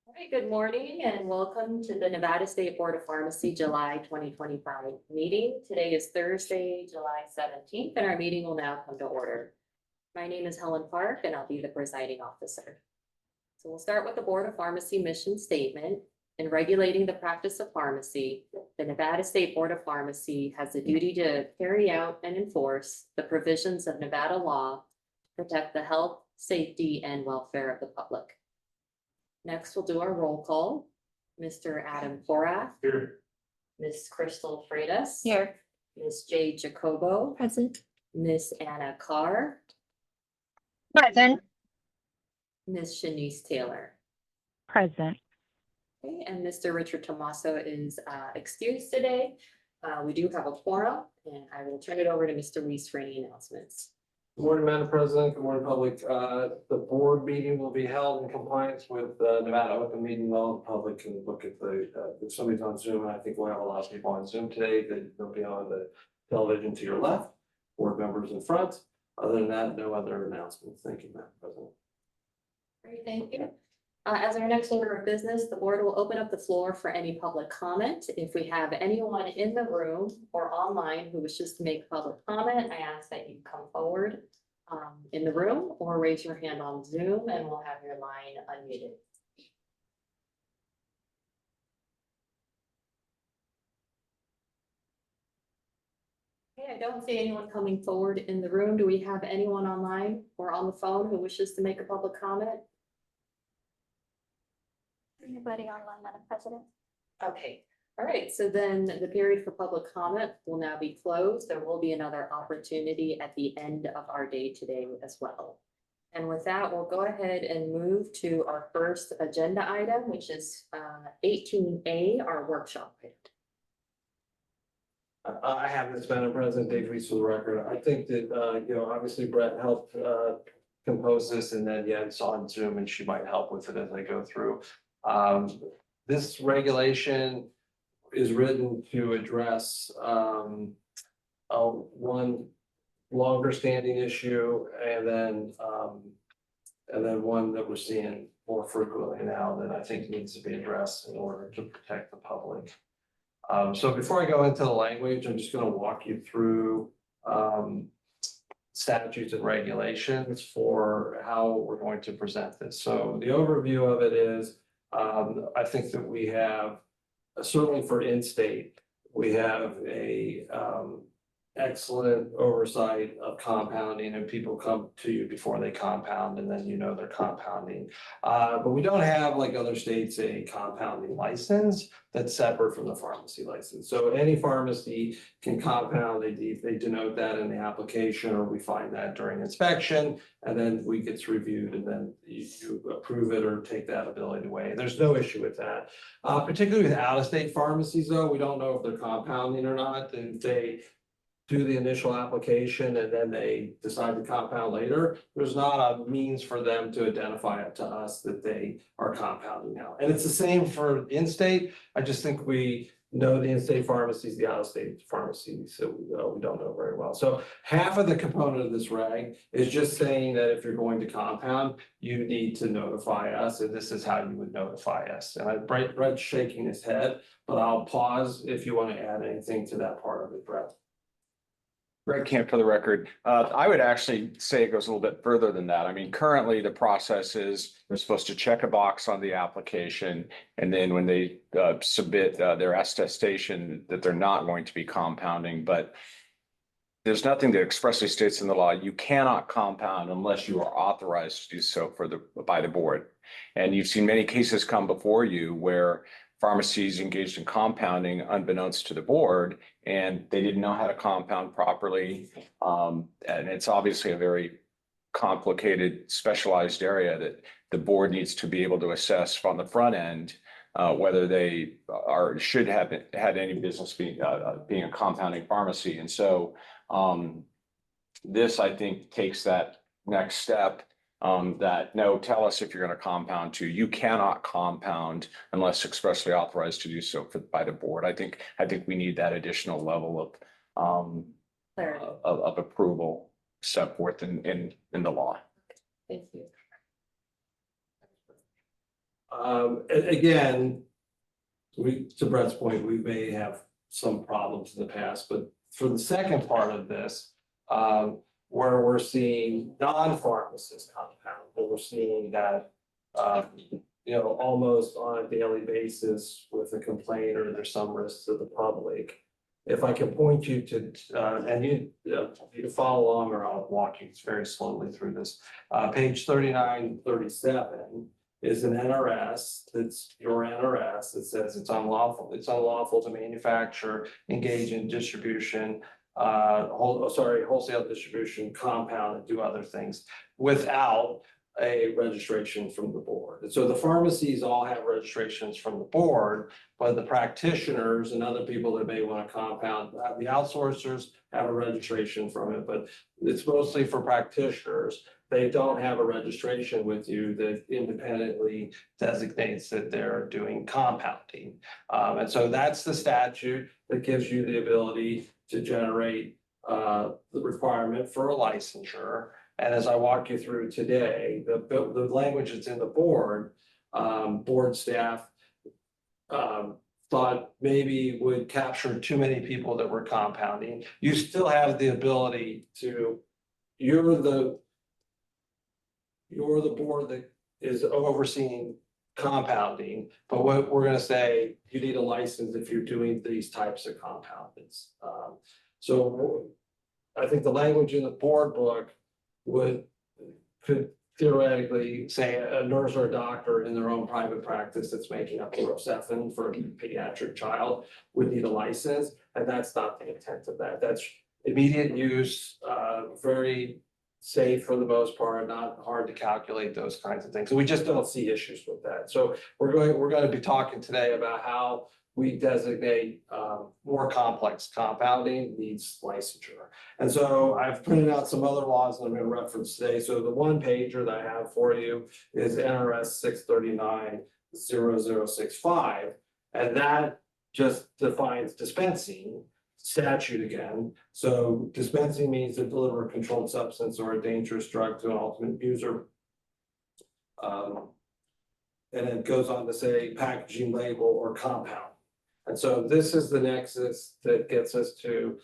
All right, good morning and welcome to the Nevada State Board of Pharmacy July 2025 meeting. Today is Thursday, July 17th, and our meeting will now come to order. My name is Helen Park and I'll be the presiding officer. So we'll start with the Board of Pharmacy mission statement. In regulating the practice of pharmacy, the Nevada State Board of Pharmacy has the duty to carry out and enforce the provisions of Nevada law to protect the health, safety, and welfare of the public. Next, we'll do our roll call. Mr. Adam Porath. Here. Ms. Crystal Freitas. Here. Ms. Jade Jacobo. Present. Ms. Anna Carr. Present. Ms. Shanice Taylor. Present. Okay, and Mr. Richard Tomaso is excused today. We do have a quorum, and I will turn it over to Mr. Weiss for any announcements. Good morning, Madam President. Good morning, public. The board meeting will be held in compliance with Nevada open meeting law. The public can look at if somebody's on Zoom, and I think we'll have a lot of people on Zoom today, that they'll be on the television to your left, board members in front. Other than that, no other announcements. Thank you, Madam President. Great, thank you. As our next order of business, the board will open up the floor for any public comment. If we have anyone in the room or online who wishes to make public comment, I ask that you come forward in the room or raise your hand on Zoom and we'll have your line unmuted. Okay, I don't see anyone coming forward in the room. Do we have anyone online or on the phone who wishes to make a public comment? Anybody online, Madam President? Okay, all right, so then the period for public comment will now be closed. There will be another opportunity at the end of our day today as well. And with that, we'll go ahead and move to our first agenda item, which is 18A, our workshop item. I have this, Madam President, Dave Weiss for the record. I think that, obviously Brett helped compose this, and then it's on Zoom and she might help with it as I go through. This regulation is written to address one longer standing issue and then one that we're seeing more frequently now that I think needs to be addressed in order to protect the public. So before I go into the language, I'm just going to walk you through statutes and regulations for how we're going to present this. So the overview of it is, I think that we have, certainly for in-state, we have a excellent oversight of compounding, and people come to you before they compound and then they're compounding. But we don't have, like other states, a compounding license that's separate from the pharmacy license. So any pharmacy can compound, they denote that in the application, or we find that during inspection, and then we gets reviewed and then you approve it or take that ability away. There's no issue with that. Particularly with out-of-state pharmacies though, we don't know if they're compounding or not, and they do the initial application and then they decide to compound later, there's not a means for them to identify it to us that they are compounding now. And it's the same for in-state. I just think we know the in-state pharmacies, the out-of-state pharmacies, so we don't know very well. So half of the component of this reg is just saying that if you're going to compound, you need to notify us, and this is how you would notify us. And Brett's shaking his head, but I'll pause if you want to add anything to that part of it, Brett. Greg Camp for the record. I would actually say it goes a little bit further than that. I mean, currently the process is they're supposed to check a box on the application, and then when they submit their attestation that they're not going to be compounding, but there's nothing that expressly states in the law you cannot compound unless you are authorized to do so by the board. And you've seen many cases come before you where pharmacies engaged in compounding unbeknownst to the board, and they didn't know how to compound properly. And it's obviously a very complicated, specialized area that the board needs to be able to assess from the front end whether they should have had any business being a compounding pharmacy. And so this, I think, takes that next step. That no, tell us if you're going to compound too. You cannot compound unless expressly authorized to do so by the board. I think we need that additional level of approval set forth in the law. Thank you. Again, to Brett's point, we may have some problems in the past, but for the second part of this, where we're seeing non-pharmacist compound, where we're seeing that, almost on a daily basis with a complaint or there's some risk to the public. If I can point you to, and you can follow along or I'll walk you very slowly through this. Page 3937 is an NRS, that's your NRS, that says it's unlawful to manufacture, engage in distribution, wholesale distribution, compound, and do other things without a registration from the board. And so the pharmacies all have registrations from the board, but the practitioners and other people that may want to compound, the outsourcers have a registration from it, but it's mostly for practitioners. They don't have a registration with you that independently designates that they're doing compounding. And so that's the statute that gives you the ability to generate the requirement for a licensure. And as I walk you through today, the language that's in the board staff thought maybe would capture too many people that were compounding. You still have the ability to, you're the board that is overseeing compounding, but what we're gonna say, you need a license if you're doing these types of compoundings. So I think the language in the board book could theoretically say a nurse or a doctor in their own private practice that's making up Rocephin for a pediatric child would need a license, and that's not the intent of that. That's immediate use, very safe for the most part, not hard to calculate those kinds of things. So we just don't see issues with that. So we're going to be talking today about how we designate more complex compounding needs licensure. And so I've printed out some other laws that I'm going to reference today. So the one pager that I have for you is NRS 639-0065, and that just defines dispensing statute again. So dispensing means to deliver a controlled substance or a dangerous drug to an ultimate user. And it goes on to say packaging, label, or compound. And so this is the nexus that gets us to,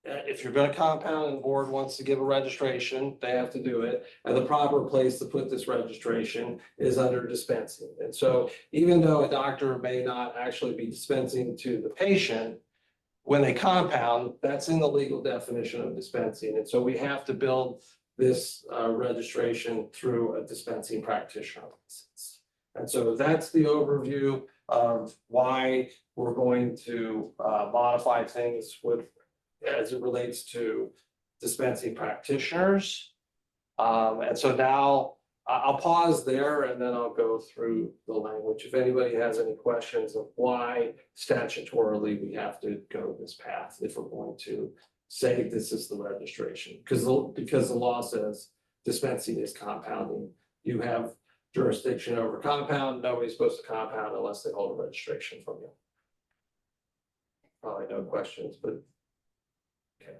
if you're going to compound and the board wants to give a registration, they have to do it. And the proper place to put this registration is under dispensing. And so even though a doctor may not actually be dispensing to the patient, when they compound, that's in the legal definition of dispensing. And so we have to build this registration through a dispensing practitioner license. And so that's the overview of why we're going to modify things as it relates to dispensing practitioners. And so now I'll pause there and then I'll go through the language. If anybody has any questions of why statutorily we have to go this path, if we're going to say this is the registration, because the law says dispensing is compounding. You have jurisdiction over compound. Nobody's supposed to compound unless they hold a registration from you. Probably no questions, but okay.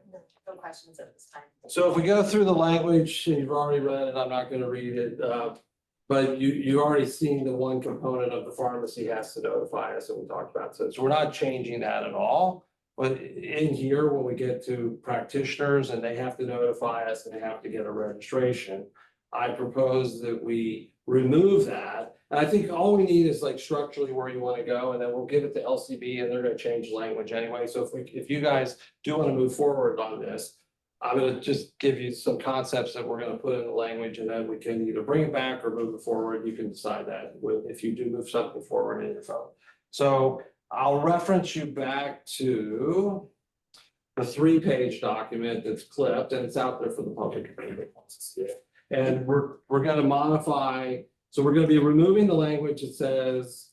No questions at this time. So if we go through the language, and you've already read it, I'm not going to read it, but you already seen the one component of the pharmacy has to notify us, and we talked about it. So we're not changing that at all. But in here, when we get to practitioners and they have to notify us and they have to get a registration, I propose that we remove that. And I think all we need is like structurally where you want to go, and then we'll give it to LCB and they're going to change the language anyway. So if you guys do want to move forward on this, I'm going to just give you some concepts that we're going to put in the language, and then we can either bring it back or move it forward. You can decide that if you do move something forward in your phone. So I'll reference you back to the 3-page document that's clipped, and it's out there for the public that wants to see it. And we're going to modify. So we're going to be removing the language that says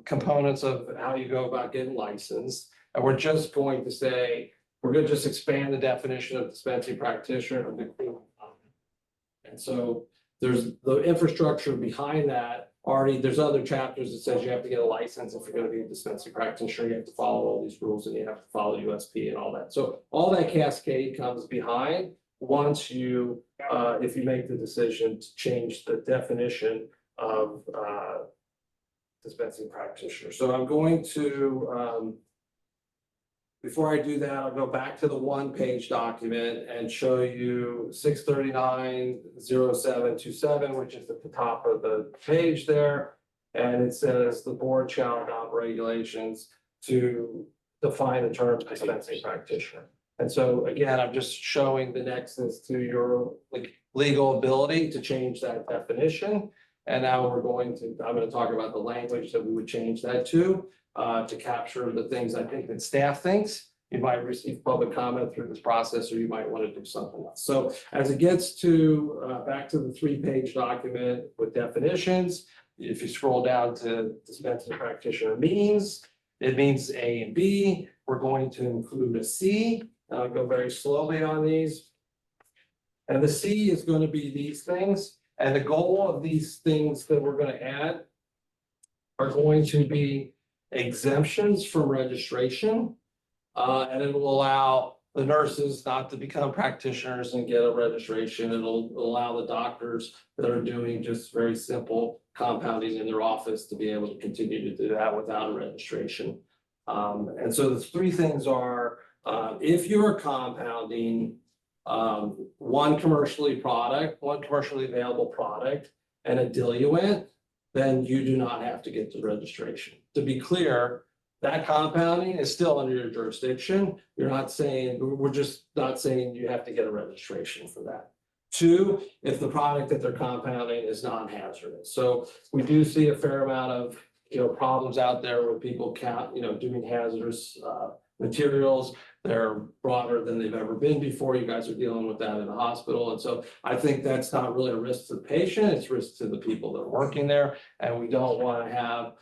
components of how you go about getting licensed. And we're just going to say, we're going to just expand the definition of dispensing practitioner. And so there's the infrastructure behind that already. There's other chapters that says you have to get a license if you're going to be a dispensing practitioner. You have to follow all these rules and you have to follow USP and all that. So all that cascade comes behind once you, if you make the decision to change the definition of dispensing practitioners. So I'm going to before I do that, I'll go back to the one-page document and show you 639-0727, which is at the top of the page there. And it says the board shall adopt regulations to define the term dispensing practitioner. And so again, I'm just showing the nexus to your legal ability to change that definition. And now I'm going to talk about the language that we would change that to capture the things I think that staff thinks. You might receive public comment through this process, or you might want to do something else. So as it gets to back to the 3-page document with definitions, if you scroll down to dispensing practitioner means, it means A and B. We're going to include a C. I'll go very slowly on these. And the C is going to be these things. And the goal of these things that we're going to add are going to be exemptions from registration. And it will allow the nurses not to become practitioners and get a registration. It'll allow the doctors that are doing just very simple compounding in their office to be able to continue to do that without a registration. And so the 3 things are, if you're compounding one commercially available product and a diluent, then you do not have to get the registration. To be clear, that compounding is still under your jurisdiction. We're just not saying you have to get a registration for that. 2, if the product that they're compounding is non-hazardous. So we do see a fair amount of, problems out there where people doing hazardous materials. They're broader than they've ever been before. You guys are dealing with that in the hospital. And so I think that's not really a risk to the patient, it's risk to the people that are working there. And we don't want to have,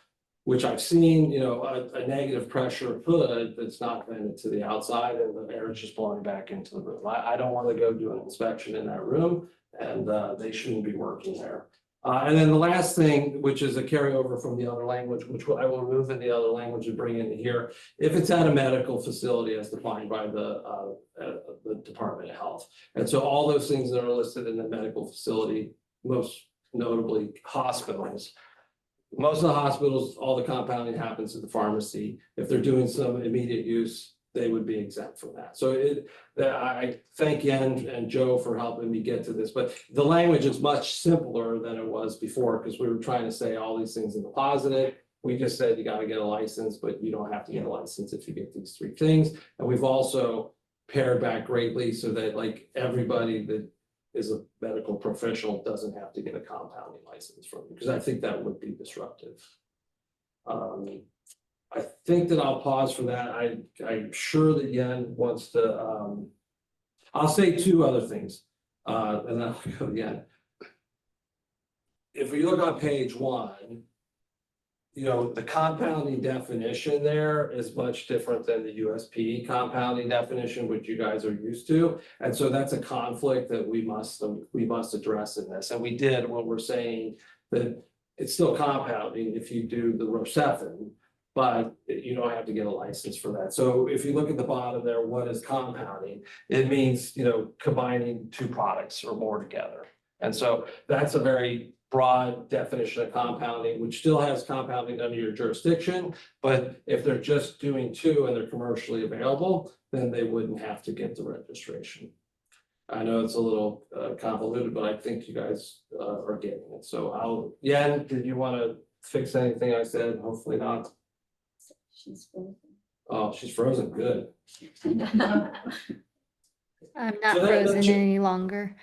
which I've seen, a negative pressure hood that's not vented to the outside and the air is just blowing back into the room. I don't want to go do an inspection in that room, and they shouldn't be working there. And then the last thing, which is a carryover from the other language, which I will remove in the other language and bring into here, if it's at a medical facility as defined by the Department of Health. And so all those things that are listed in the medical facility, most notably hospitals. Most of the hospitals, all the compounding happens at the pharmacy. If they're doing some immediate use, they would be exempt from that. So I thank Yen and Joe for helping me get to this, but the language is much simpler than it was before because we were trying to say all these things in the positive. We just said you got to get a license, but you don't have to get a license if you get these 3 things. And we've also pared back greatly so that everybody that is a medical professional doesn't have to get a compounding license from you, because I think that would be disruptive. I think that I'll pause for that. I'm sure that Yen wants to, I'll say 2 other things, and then I'll go again. If we look on page 1, the compounding definition there is much different than the USP compounding definition, which you guys are used to. And so that's a conflict that we must address in this. And we did when we're saying that it's still compounding if you do the Rocephin, but you don't have to get a license for that. So if you look at the bottom there, what is compounding? It means, combining 2 products or more together. And so that's a very broad definition of compounding, which still has compounding under your jurisdiction. But if they're just doing 2 and they're commercially available, then they wouldn't have to get the registration. I know it's a little convoluted, but I think you guys are getting it. So Yen, did you want to fix anything I said? Hopefully not. She's frozen. Oh, she's frozen. Good. I'm not So frozen that's- any longer.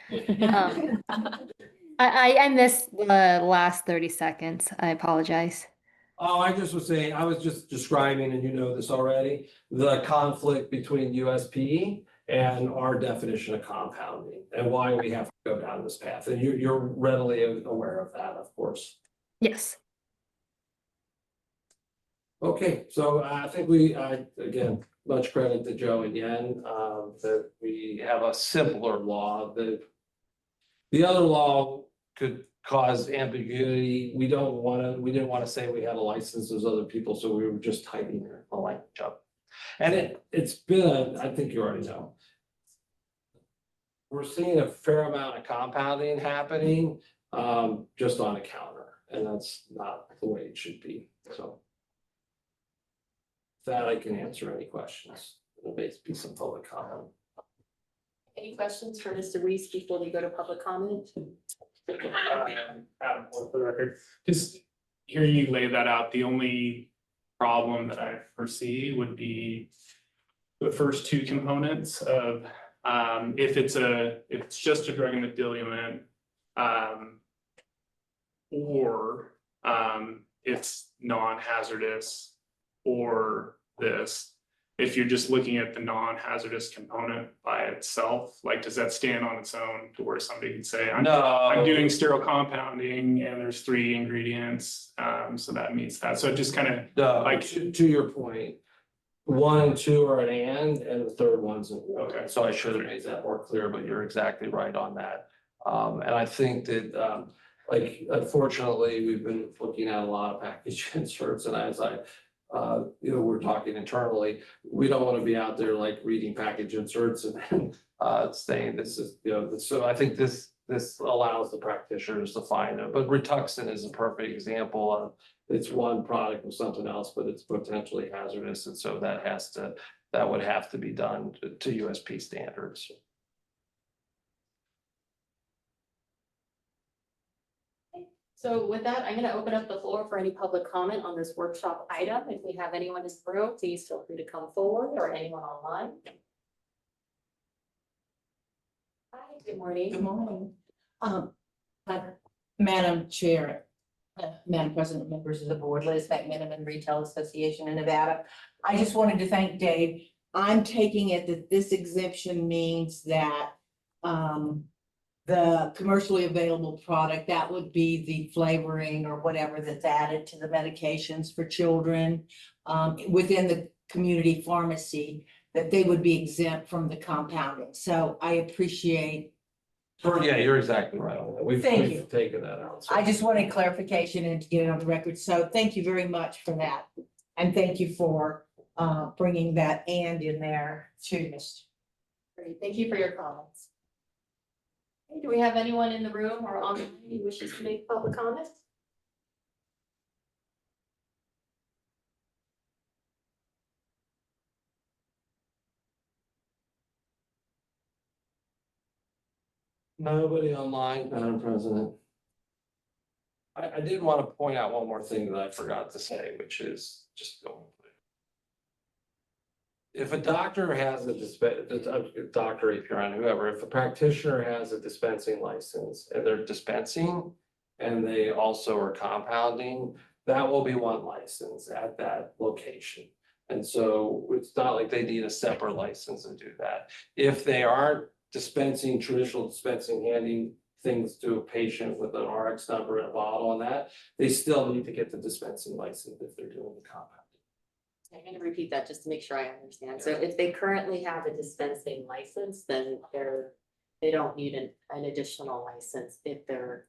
I missed the last 30 seconds. I apologize. Oh, I just was saying, I was just describing, and you know this already, the conflict between USP and our definition of compounding and why we have to go down this path. And you're readily aware of that, of course. Yes. Okay, so I think again, much credit to Joe and Yen, that we have a simpler law. The other law could cause ambiguity. We didn't want to say we had a license as other people, so we were just tightening the language up. And it's been, I think you already know. We're seeing a fair amount of compounding happening just on a counter. And that's not the way it should be, so. That I can answer any questions. There'll be some public comment. Any questions for Mr. Reese before we go to public comment? Adam, for the record, just hearing you lay that out, the only problem that I foresee would be the first two components of, if it's just a drug and a diluent, or, it's non-hazardous, or this. If you're just looking at the non-hazardous component by itself, like, does that stand on its own to where somebody could say, I'm doing sterile compounding and there's 3 ingredients, so that meets that. So it just kind of, No, like- to your point, 1 and 2 are an and the third one's an or. Okay. So I should have made that more clear, but you're exactly right on that. And I think that, like, unfortunately, we've been looking at a lot of package inserts, and as we're talking internally, we don't want to be out there like reading package inserts and then saying this is, so I think this allows the practitioners to find it, but Rituxan is a perfect example of, it's one product with something else, but it's potentially hazardous, and so that would have to be done to USP standards. So with that, I'm gonna open up the floor for any public comment on this workshop item. If we have anyone in the room, please feel free to come forward, or anyone online. Hi, good morning. Good morning. Madam Chair, Madam President, members of the board, Liz McMenamin, Retail Association in Nevada. I just wanted to thank Dave. I'm taking it that this exemption means that the commercially available product, that would be the flavoring or whatever that's added to the medications for children within the community pharmacy, that they would be exempt from the compounding. So I appreciate. Sure, yeah, you're exactly right on that. We've Thank you. taken that out. so. I just wanted clarification and to get it on the record. So thank you very much for that. And thank you for bringing that and in there too, Mr. Great, thank you for your comments. Okay, do we have anyone in the room or online who wishes to make public comment? Nobody online, Madam President. I did want to point out one more thing that I forgot to say, which is just going. If a doctor has a doctor, if you're on whoever, if a practitioner has a dispensing license and they're dispensing and they also are compounding, that will be one license at that location. And so it's not like they need a separate license to do that. If they aren't dispensing, traditional dispensing, handing things to a patient with an RX number and a bottle and that, they still need to get the dispensing license if they're doing the compounding. I'm gonna repeat that just to make sure I understand. So if they currently have a dispensing license, then they don't need an additional license if they're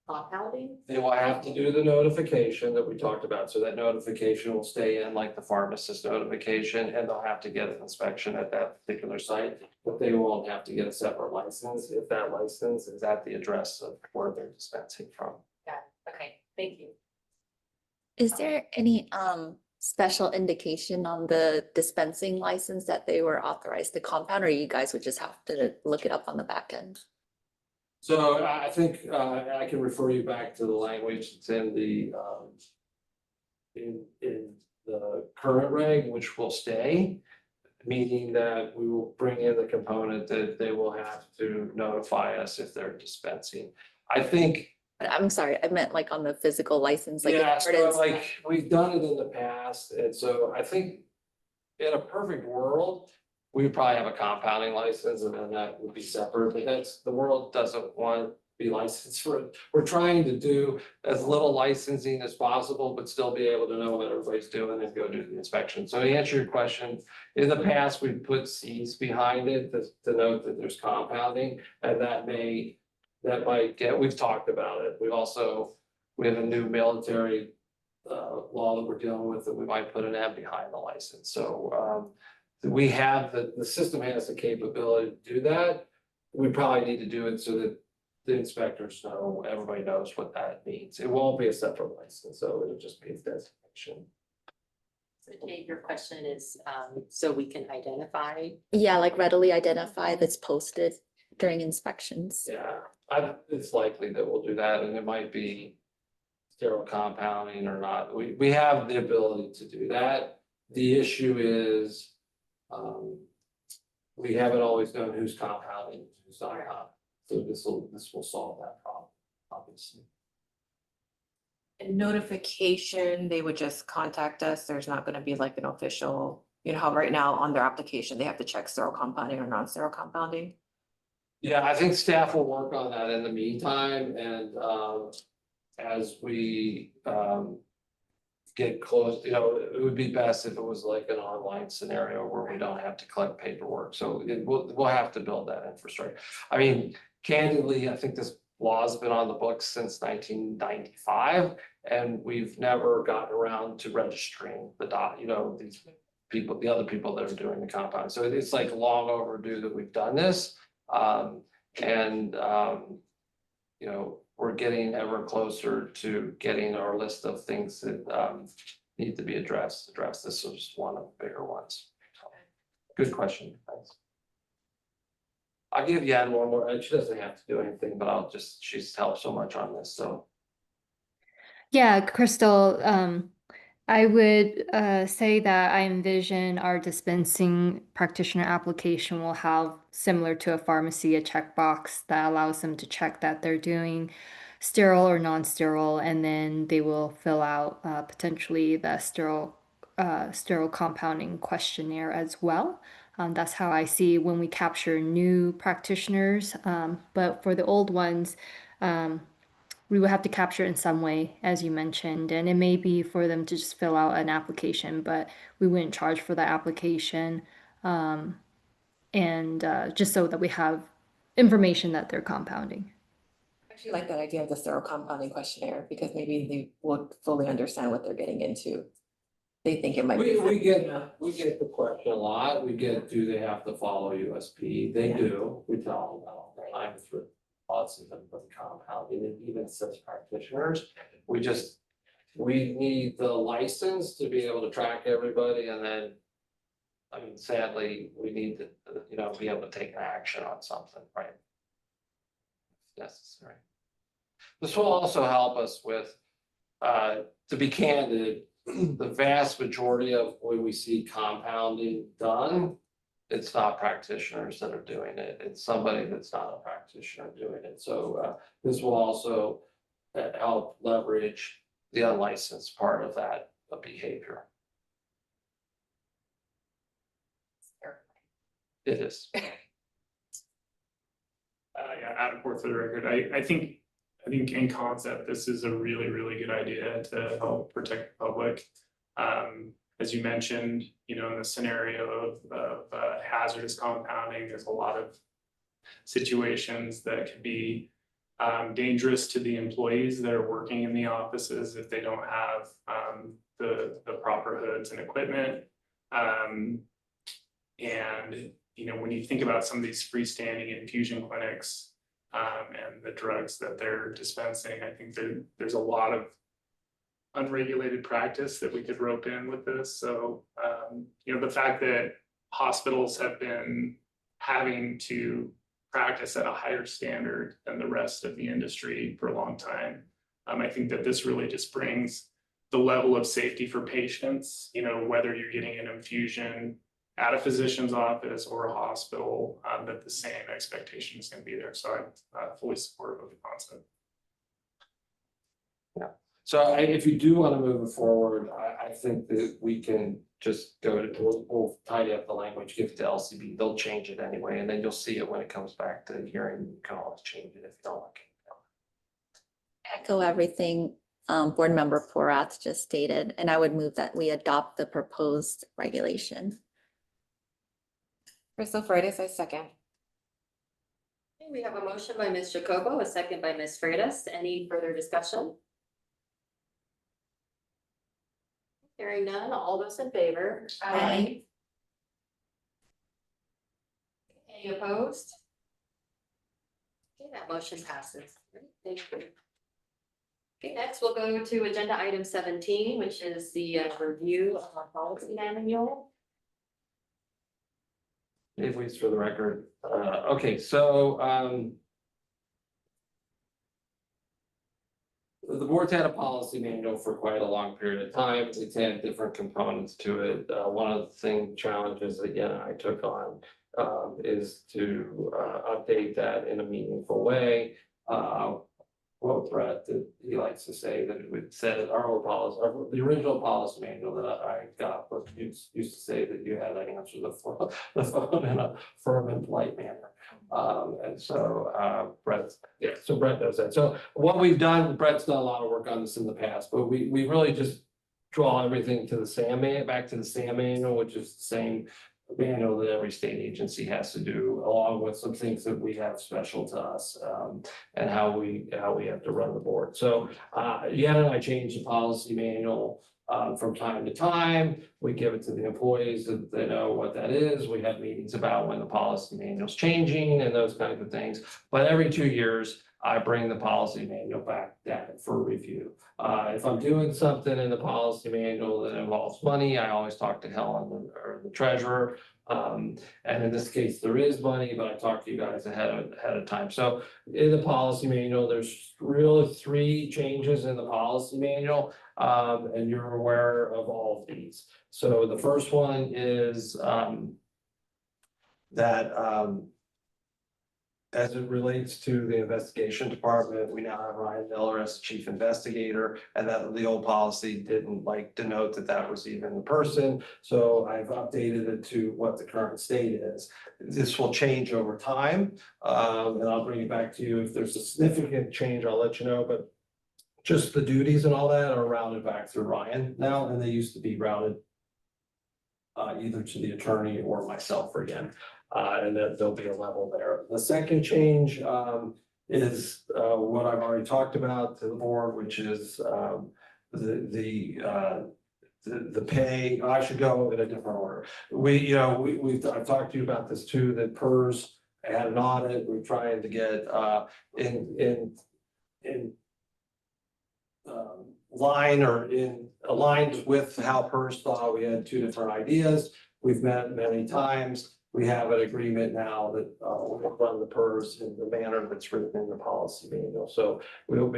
compounding? They will have to do the notification that we talked about, so that notification will stay in like the pharmacist notification, and they'll have to get an inspection at that particular site. But they won't have to get a separate license if that license is at the address of where they're dispensing from. Okay, thank you. Is there any special indication on the dispensing license that they were authorized to compound, or you guys would just have to look it up on the back end? So I think I can refer you back to the language that's in the in the current reg, which will stay. Meaning that we will bring in the component that they will have to notify us if they're dispensing. I think. I'm sorry, I meant like on the physical license, like. Yeah, if so it's- like, we've done it in the past, and so I think in a perfect world, we would probably have a compounding license, and then that would be separate, but that's, the world doesn't want to be licensed for it. We're trying to do as little licensing as possible, but still be able to know what everybody's doing and go do the inspection. So to answer your question, in the past, we've put Cs behind it to note that there's compounding, and that might get, we've talked about it. We have a new military law that we're dealing with that we might put an M behind the license. So we have the system has the capability to do that. We probably need to do it so that the inspectors know, everybody knows what that means. It won't be a separate license, so it'll just be a designation. So Dave, your question is, so we can identify. Yeah, like readily identify that's posted during inspections. Yeah, it's likely that we'll do that, and it might be sterile compounding or not. We have the ability to do that. The issue is, we haven't always known who's compounding, who's not. So this will solve that problem, obviously. And notification, they would just contact us. There's not gonna be like an official, you know, how right now on their application, they have to check sterile compounding or non-sterile compounding. Yeah, I think staff will work on that in the meantime, and as we get close, you know, it would be best if it was like an online scenario where we don't have to collect paperwork, so we'll have to build that infrastructure. I mean, candidly, I think this law's been on the books since 1995, and we've never gotten around to registering you know, these people, the other people that are doing the compound, so it's like long overdue that we've done this. You know, we're getting ever closer to getting our list of things that need to be addressed. This is one of the bigger ones. Good question, thanks. I'll give Yan one more, and she doesn't have to do anything, but she's helped so much on this, so. Yeah, Crystal, I would say that I envision our dispensing practitioner application will have, similar to a pharmacy, a checkbox that allows them to check that they're doing sterile or non-sterile, and then they will fill out potentially the sterile compounding questionnaire as well. That's how I see when we capture new practitioners. But for the old ones, we will have to capture it in some way, as you mentioned, and it may be for them to just fill out an application, but we wouldn't charge for the application. And just so that we have information that they're compounding. I actually like that idea of the sterile compounding questionnaire because maybe they would fully understand what they're getting into. They think it might be. We get the question a lot. We get, do they have to follow USP? They do. We tell them all the time through policies of compounding, and even such practitioners. We need the license to be able to track everybody, and then, I mean, sadly, we need to, you know, be able to take action on something, right? If necessary. This will also help us with, to be candid, the vast majority of when we see compounding done, it's not practitioners that are doing it. It's somebody that's not a practitioner doing it. So this will also help leverage the unlicensed part of that behavior. It is. Yeah, add a report for the record. I think in concept, this is a really, really good idea to help protect the public. As you mentioned, you know, in the scenario of hazardous compounding, there's a lot of situations that could be dangerous to the employees that are working in the offices if they don't have the proper hoods and equipment. And you know, when you think about some of these freestanding infusion clinics and the drugs that they're dispensing, I think there's a lot of unregulated practice that we could rope in with this. So, you know, the fact that hospitals have been having to practice at a higher standard than the rest of the industry for a long time, I think that this really just brings the level of safety for patients, you know, whether you're getting an infusion at a physician's office or a hospital, that the same expectation is going to be there. So I'm fully supportive of the concept. Yeah. So if you do want to move it forward, I think that we can just we'll tidy up the language, give it to LCB. They'll change it anyway, and then you'll see it when it comes back to the hearing. You can always change it if you don't like it. Echo everything Board Member Porath just stated, and I would move that we adopt the proposed regulation. Crystal Freitas, I second. Okay, we have a motion by Ms. Jacobo, a second by Ms. Freitas. Any further discussion? Hearing none, all those in favor? Aye. Any opposed? Okay, that motion passes. Great, thank you. Okay, next we'll go to agenda item 17, which is the review of our policy manual. Dave Weiss for the record. Okay, so, the board's had a policy manual for quite a long period of time. It's had different components to it. One of the challenges that Yen and I took on is to update that in a meaningful way. Well, Brett, that he likes to say that it would say our old policy, the original policy manual that I got was used to say that you had to answer the phone in a firm and polite manner. And so Brett does that. So what we've done, Brett's done a lot of work on this in the past, but we really just draw everything to the SAM back to the SAM manual, which is the same manual that every state agency has to do, along with some things that we have special to us, and how we have to run the board. So Yen and I change the policy manual from time to time. We give it to the employees so that they know what that is. We have meetings about when the policy manual's changing and those kinds of things. But every 2 years, I bring the policy manual back down for review. If I'm doing something in the policy manual that involves money, I always talk to Helen or the treasurer. And in this case, there is money, but I talk to you guys ahead of time. So in the policy manual, there's really 3 changes in the policy manual. And you're aware of all of these. So the first one is that as it relates to the investigation department, we now have Ryan Miller as chief investigator, and that the old policy didn't denote that that was even the person. So I've updated it to what the current state is. This will change over time, and I'll bring it back to you. If there's a significant change, I'll let you know, but just the duties and all that are routed back through Ryan now, and they used to be routed either to the attorney or myself again. And that there'll be a level there. The second change is what I've already talked about to the board, which is the pay. I should go in a different order. I've talked to you about this too, that PERS had an audit. We're trying to get in line or in aligned with how PERS thought. We had 2 different ideas. We've met many times. We have an agreement now that we'll run the PERS in the manner that's written in the policy manual. So we will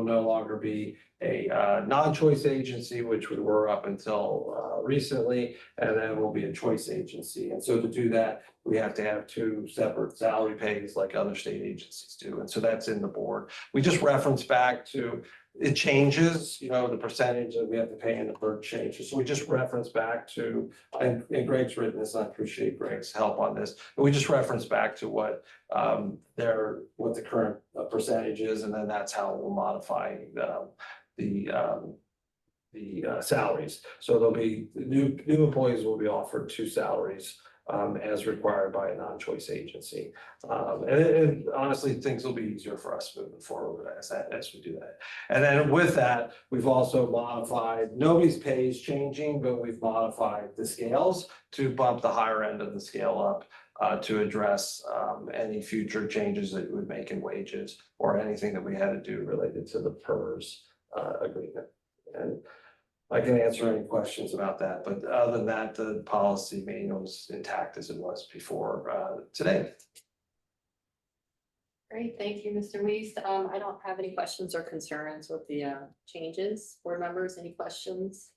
no longer be a non-choice agency, which we were up until recently, and then we'll be a choice agency. And so to do that, we have to have 2 separate salary pays like other state agencies do. And so that's in the board. We just reference back to it changes, the percentage that we have to pay in the PERS changes. So we just reference back to, and Greg's written this, and I appreciate Greg's help on this, but we just reference back to what the current percentage is, and then that's how we'll modify the salaries. So there'll be new employees will be offered 2 salaries as required by a non-choice agency. And honestly, things will be easier for us moving forward as we do that. And then with that, we've also modified, nobody's pay is changing, but we've modified the scales to bump the higher end of the scale up to address any future changes that we would make in wages or anything that we had to do related to the PERS agreement. And I can answer any questions about that, but other than that, the policy manual is intact as it was before today. Great, thank you, Mr. Weiss. I don't have any questions or concerns with the changes. Board members, any questions?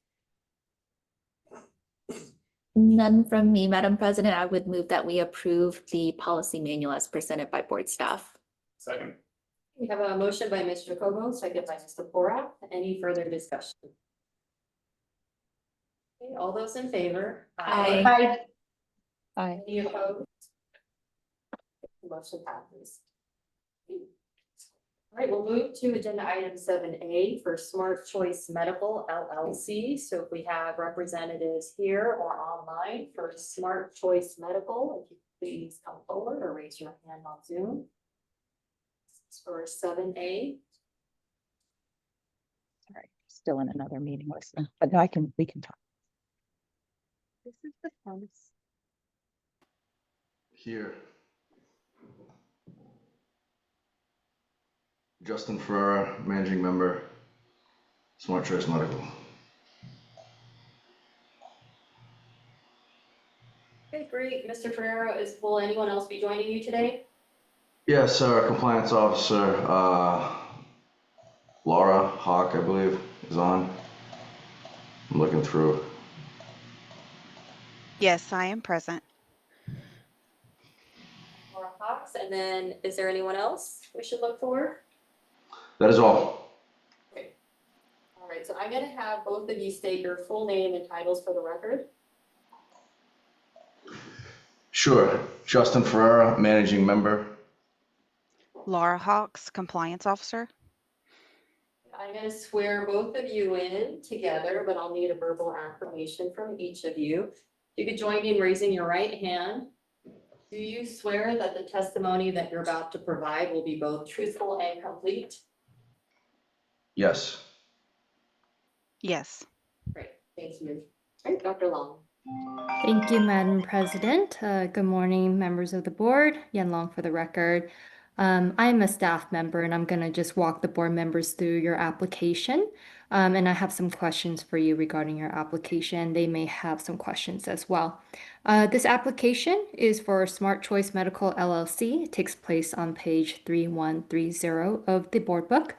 None from me, Madam President. I would move that we approve the policy manual as presented by board staff. Second. We have a motion by Mr. Kogo, second by Mr. Porak. Any further discussion? Okay, all those in favor? Aye. Aye. Any opposed? Motion passes. All right, we'll move to agenda item 7A for Smart Choice Medical LLC. So if we have representatives here or online for Smart Choice Medical, if you please come forward or raise your hand on Zoom. For 7A. Sorry, still in another meeting, listen, but no, we can talk. This is the pharmacy. Here. Justin Ferrara, Managing Member, Smart Choice Medical. Okay, great. Mr. Ferrero, will anyone else be joining you today? Yes, our Compliance Officer, Laura Hawk, I believe, is on. I'm looking through. Yes, I am present. Laura Cox, and then is there anyone else we should look for? That is all. Okay. All right, so I'm gonna have both of you state your full name and titles for the record. Sure. Justin Ferrara, Managing Member. Laura Hawks, Compliance Officer. I'm gonna swear both of you in together, but I'll need a verbal affirmation from each of you. You could join me in raising your right hand. Do you swear that the testimony that you're about to provide will be both truthful and complete? Yes. Yes. Great, thank you. All right, Dr. Long. Thank you, Madam President. Good morning, members of the board. Yan Long for the record. I'm a staff member and I'm going to just walk the board members through your application. And I have some questions for you regarding your application. They may have some questions as well. This application is for Smart Choice Medical LLC. It takes place on page 3130 of the board book.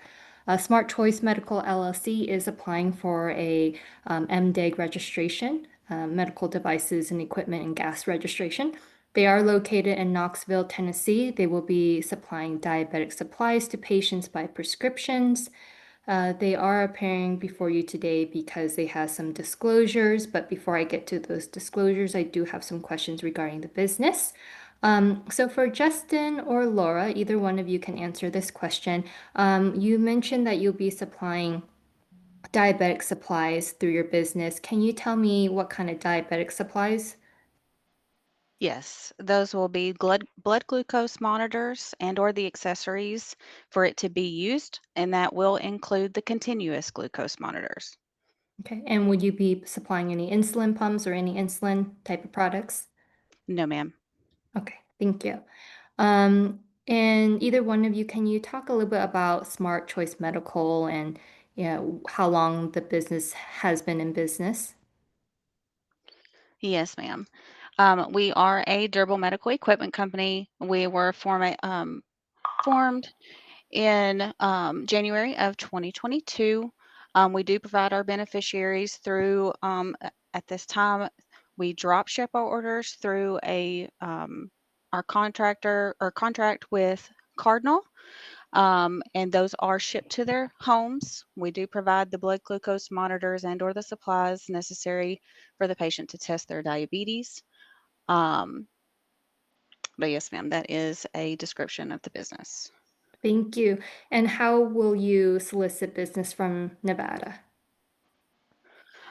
Smart Choice Medical LLC is applying for a MDEG registration, medical devices and equipment and gas registration. They are located in Knoxville, Tennessee. They will be supplying diabetic supplies to patients by prescriptions. They are appearing before you today because they have some disclosures, but before I get to those disclosures, I do have some questions regarding the business. So for Justin or Laura, either one of you can answer this question. You mentioned that you'll be supplying diabetic supplies through your business. Can you tell me what kind of diabetic supplies? Yes, those will be blood glucose monitors and or the accessories for it to be used, and that will include the continuous glucose monitors. Okay, and would you be supplying any insulin pumps or any insulin type of products? No, ma'am. Okay, thank you. And either one of you, can you talk a little bit about Smart Choice Medical and how long the business has been in business? Yes, ma'am. We are a durable medical equipment company. We were formed in January of 2022. We do provide our beneficiaries through, at this time, we drop ship our orders through our contractor or contract with Cardinal. And those are shipped to their homes. We do provide the blood glucose monitors and or the supplies necessary for the patient to test their diabetes. But yes, ma'am, that is a description of the business. Thank you. And how will you solicit business from Nevada?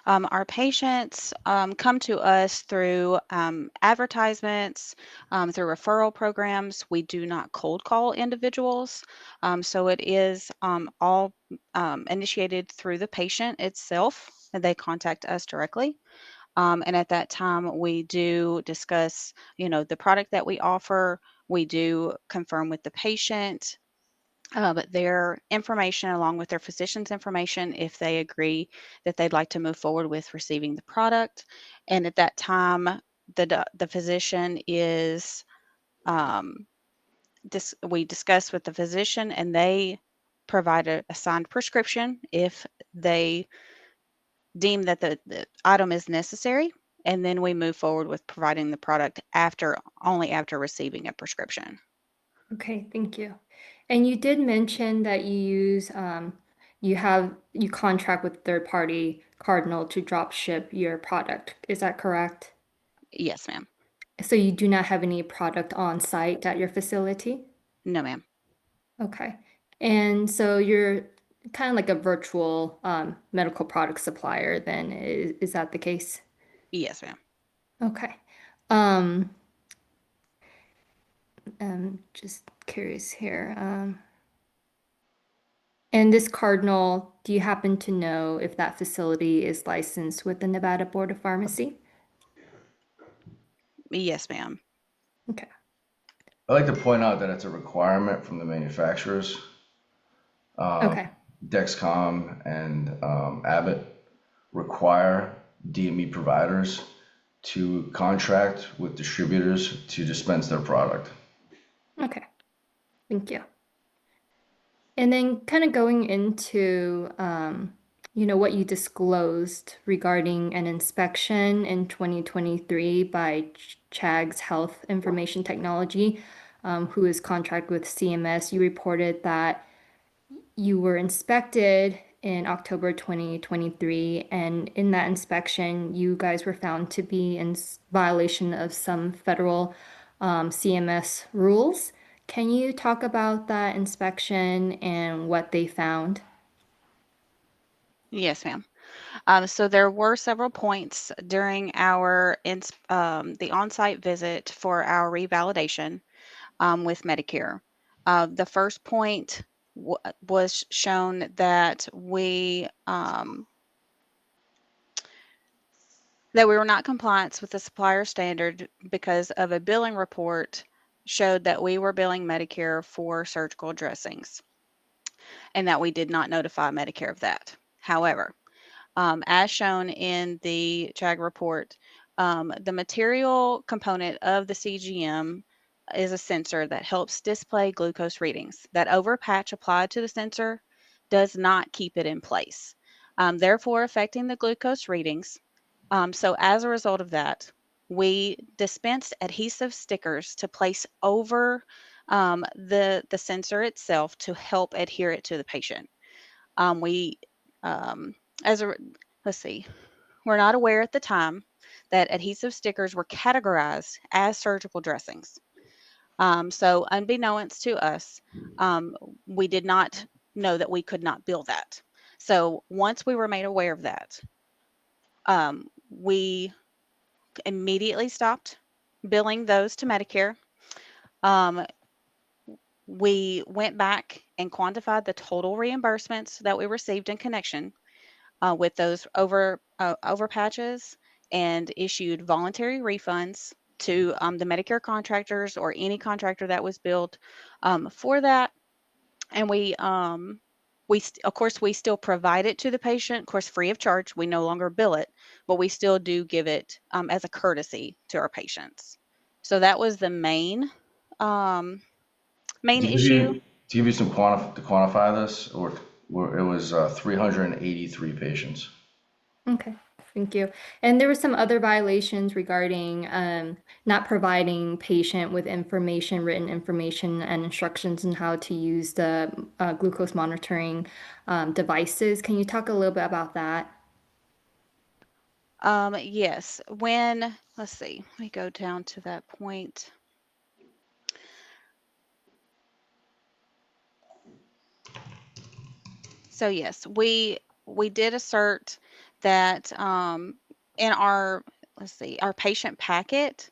Our patients come to us through advertisements, through referral programs. We do not cold call individuals. So it is all initiated through the patient itself, and they contact us directly. And at that time, we do discuss, the product that we offer. We do confirm with the patient their information along with their physician's information if they agree that they'd like to move forward with receiving the product. And at that time, the physician is we discuss with the physician and they provide a signed prescription if they deem that the item is necessary. And then we move forward with providing the product only after receiving a prescription. Okay, thank you. And you did mention that you contract with third party Cardinal to drop ship your product. Is that correct? Yes, ma'am. So you do not have any product on site at your facility? No, ma'am. Okay. And so you're kind of like a virtual medical product supplier then, is that the case? Yes, ma'am. Okay. I'm just curious here. And this Cardinal, do you happen to know if that facility is licensed with the Nevada Board of Pharmacy? Yes, ma'am. Okay. I'd like to point out that it's a requirement from the manufacturers Okay. Dexcom and Abbott require DME providers to contract with distributors to dispense their product. Okay. Thank you. And then kind of going into, what you disclosed regarding an inspection in 2023 by CHAGS Health Information Technology, who is contract with CMS. You reported that you were inspected in October 2023, and in that inspection, you guys were found to be in violation of some federal CMS rules. Can you talk about that inspection and what they found? Yes, ma'am. So there were several points during the on-site visit for our revalidation with Medicare. The first point was shown that we were not compliant with the supplier standard because of a billing report showed that we were billing Medicare for surgical dressings and that we did not notify Medicare of that. However, as shown in the CHAG report, the material component of the CGM is a sensor that helps display glucose readings. That overpatch applied to the sensor does not keep it in place, therefore affecting the glucose readings. So as a result of that, we dispensed adhesive stickers to place over the sensor itself to help adhere it to the patient. We as a let's see, we're not aware at the time that adhesive stickers were categorized as surgical dressings. So unbeknownst to us, we did not know that we could not bill that. So once we were made aware of that, we immediately stopped billing those to Medicare. We went back and quantified the total reimbursements that we received in connection with those overpatches and issued voluntary refunds to the Medicare contractors or any contractor that was billed for that. And of course, we still provide it to the patient, of course, free of charge. We no longer bill it, but we still do give it as a courtesy to our patients. So that was the main issue. To give you some to quantify this, or it was 383 patients. Okay, thank you. And there were some other violations regarding not providing patient with information, written information and instructions on how to use the glucose monitoring devices. Can you talk a little bit about that? Yes, let's see, let me go down to that point. So yes, we did assert that in our patient packet,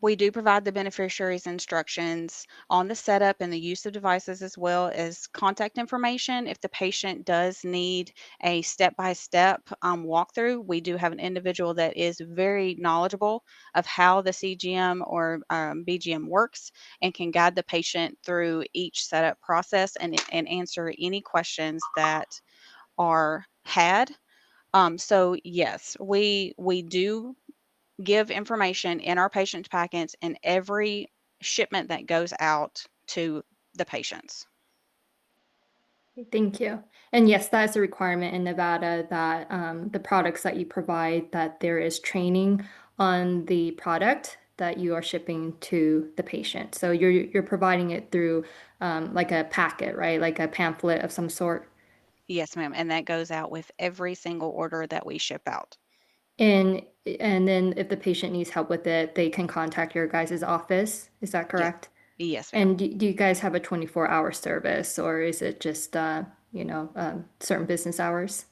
we do provide the beneficiary's instructions on the setup and the use of devices, as well as contact information. If the patient does need a step-by-step walkthrough, we do have an individual that is very knowledgeable of how the CGM or BGM works and can guide the patient through each setup process and answer any questions that are had. So yes, we do give information in our patient's packets and every shipment that goes out to the patients. Thank you. And yes, that is a requirement in Nevada that the products that you provide, that there is training on the product that you are shipping to the patient. So you're providing it through like a packet, right? Like a pamphlet of some sort. Yes, ma'am. And that goes out with every single order that we ship out. And then if the patient needs help with it, they can contact your guys' office. Is that correct? Yes, ma'am. And do you guys have a 24-hour service, or is it just certain business hours?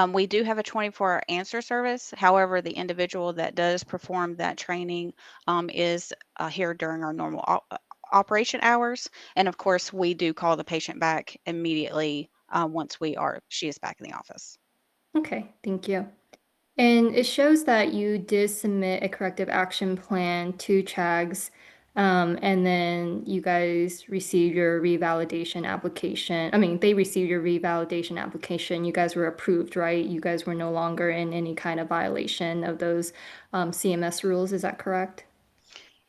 We do have a 24-hour answer service. However, the individual that does perform that training is here during our normal operation hours. And of course, we do call the patient back immediately once she is back in the office. Okay, thank you. And it shows that you did submit a corrective action plan to CHAGS And then you guys received your revalidation application. I mean, they received your revalidation application. You guys were approved, right? You guys were no longer in any kind of violation of those CMS rules. Is that correct?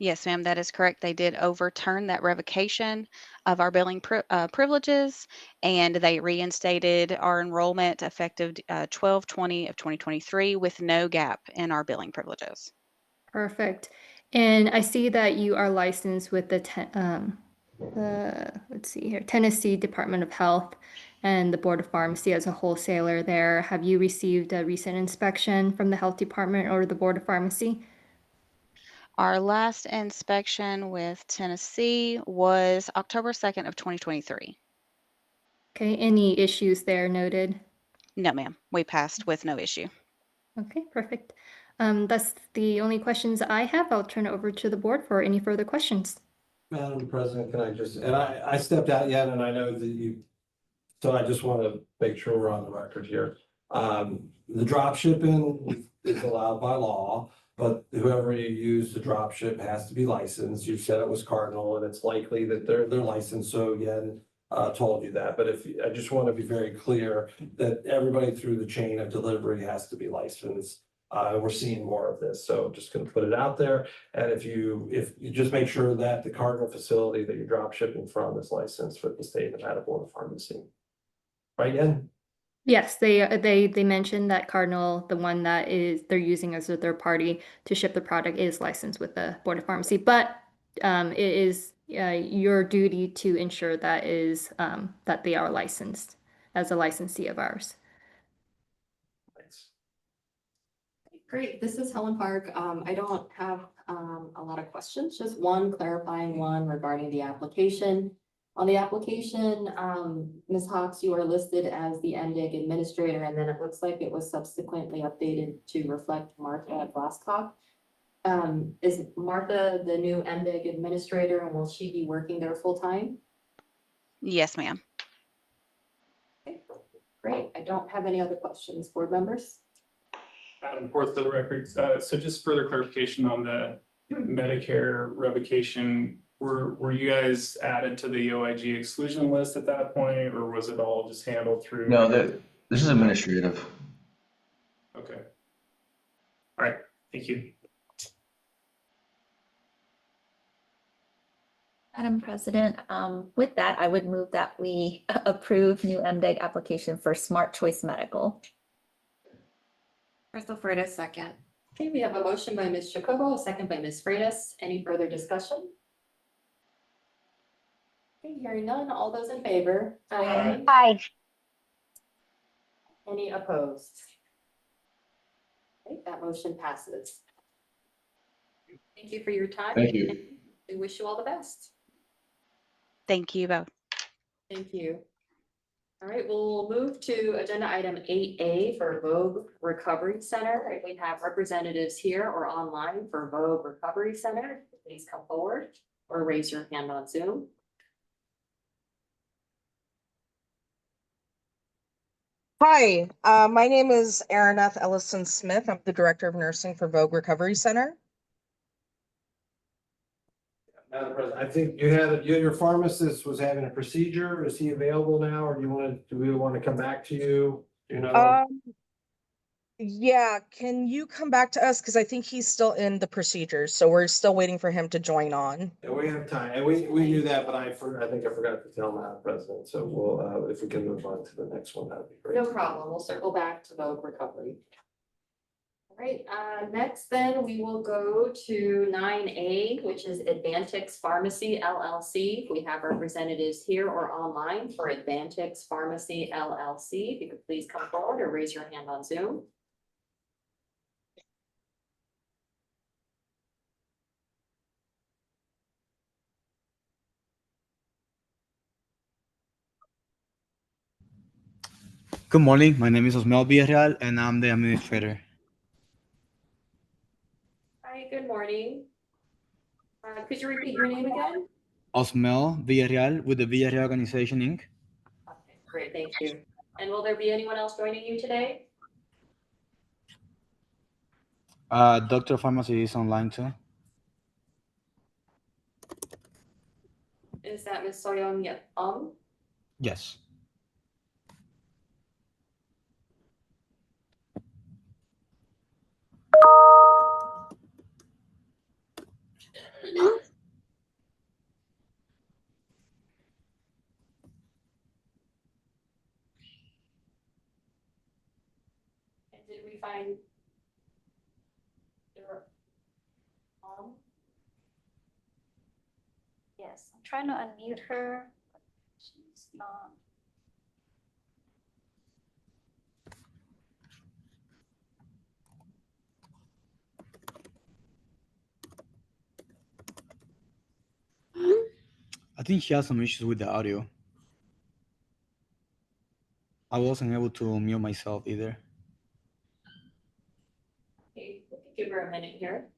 Yes, ma'am, that is correct. They did overturn that revocation of our billing privileges, and they reinstated our enrollment effective 12/20 of 2023 with no gap in our billing privileges. Perfect. And I see that you are licensed with let's see here, Tennessee Department of Health and the Board of Pharmacy as a wholesaler there. Have you received a recent inspection from the Health Department or the Board of Pharmacy? Our last inspection with Tennessee was October 2nd of 2023. Okay, any issues there noted? No, ma'am, we passed with no issue. Okay, perfect. That's the only questions I have. I'll turn it over to the board for any further questions. Madam President, can I just, and I stepped out yet and I know that you, so I just want to make sure we're on the record here. The drop shipping is allowed by law, but whoever you use to drop ship has to be licensed. You said it was Cardinal and it's likely that they're licensed. So again, told you that, but I just want to be very clear that everybody through the chain of delivery has to be licensed. We're seeing more of this, so just gonna put it out there. And if you just make sure that the Cardinal facility that you're drop shipping from is licensed with the state of Nevada Board of Pharmacy. Right, Yen? Yes, they mentioned that Cardinal, the one that they're using as a third party to ship the product, is licensed with the Board of Pharmacy, but it is your duty to ensure that that they are licensed as a licensee of ours. Thanks. Great, this is Helen Park. I don't have a lot of questions, just one clarifying one regarding the application. On the application, Ms. Hawks, you are listed as the MDIG administrator, and then it looks like it was subsequently updated to reflect Martha Glasscock. Is Martha the new MDIG administrator, and will she be working there full time? Yes, ma'am. Okay, great. I don't have any other questions. Board members? Madam Fourth for the record, so just further clarification on the Medicare revocation, were you guys added to the OIG exclusion list at that point, or was it all just handled through? No, this is administrative. Okay. All right, thank you. Madam President, with that, I would move that we approve new MDEG application for Smart Choice Medical. Crystal Freitas, second. Okay, we have a motion by Ms. Jacobo, a second by Ms. Freitas. Any further discussion? Okay, hearing none. All those in favor? Aye. Aye. Any opposed? Okay, that motion passes. Thank you for your time. Thank you. and We wish you all the best. Thank you both. Thank you. All right, we'll move to agenda item 8A for Vogue Recovery Center. We have representatives here or online for Vogue Recovery Center. Please come forward or raise your hand on Zoom. Hi, my name is Araneth Ellison Smith. I'm the Director of Nursing for Vogue Recovery Center. Madam President, I think your pharmacist was having a procedure. Is he available now, or do we want to come back to you? You know, Yeah, can you come back to us? Because I think he's still in the procedures, so we're still waiting for him to join on. and we have time, and we knew that, but I think I forgot to tell Madam President, so we'll, if we can move on to the next one, that'd be great. No problem. We'll circle back to Vogue Recovery. All right, next then we will go to 9A, which is Advantix Pharmacy LLC. We have representatives here or online for Advantix Pharmacy LLC. If you could please come forward or raise your hand on Zoom. Good morning. My name is Osmel Villarreal, and I'm the administrator. Hi, good morning. Could you repeat your name again? Osmel Villarreal with the Villarreal Organization, Inc. Okay, great, thank you. And will there be anyone else joining you today? Dr. Pharmacy is online too. Is that Ms. Soyoung Yum? Yes. And did we find? Yes, I'm trying to unmute her. But she's not. I think she has some issues with the audio. I wasn't able to mute myself either. Okay, give her a minute here.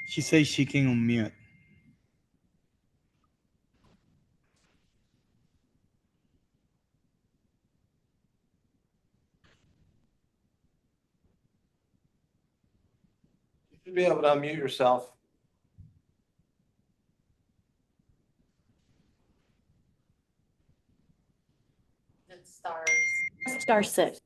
She says she can unmute. You should be able to unmute yourself. It's stars. Star six.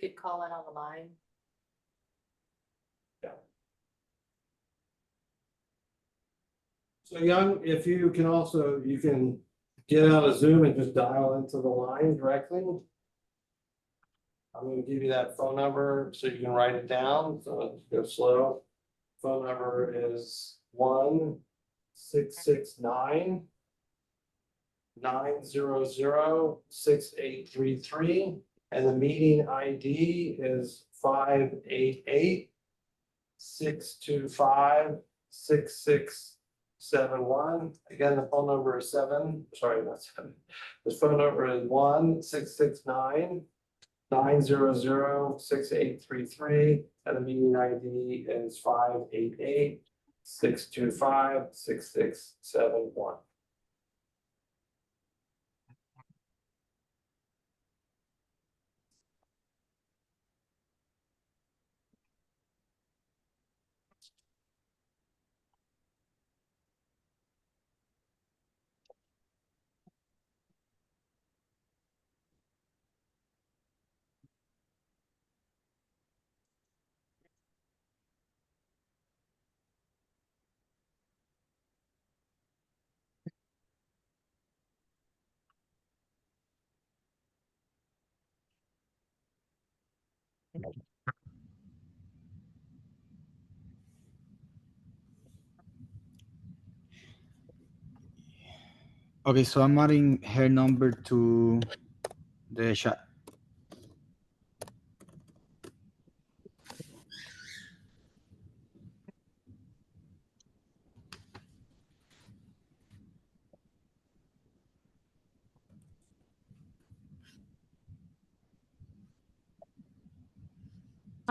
You could call in on the line. So Young, if you can also, you can get out of Zoom and just dial into the line directly. I'm gonna give you that phone number so you can write it down, so let's go slow. Phone number is 1-669. 900-6833, and the meeting ID is 588-625-6671. Again, the phone number is not 7. The phone number is 1-669-900-6833, and the meeting ID is 588-625-6671. Okay, so I'm adding her number to the chat.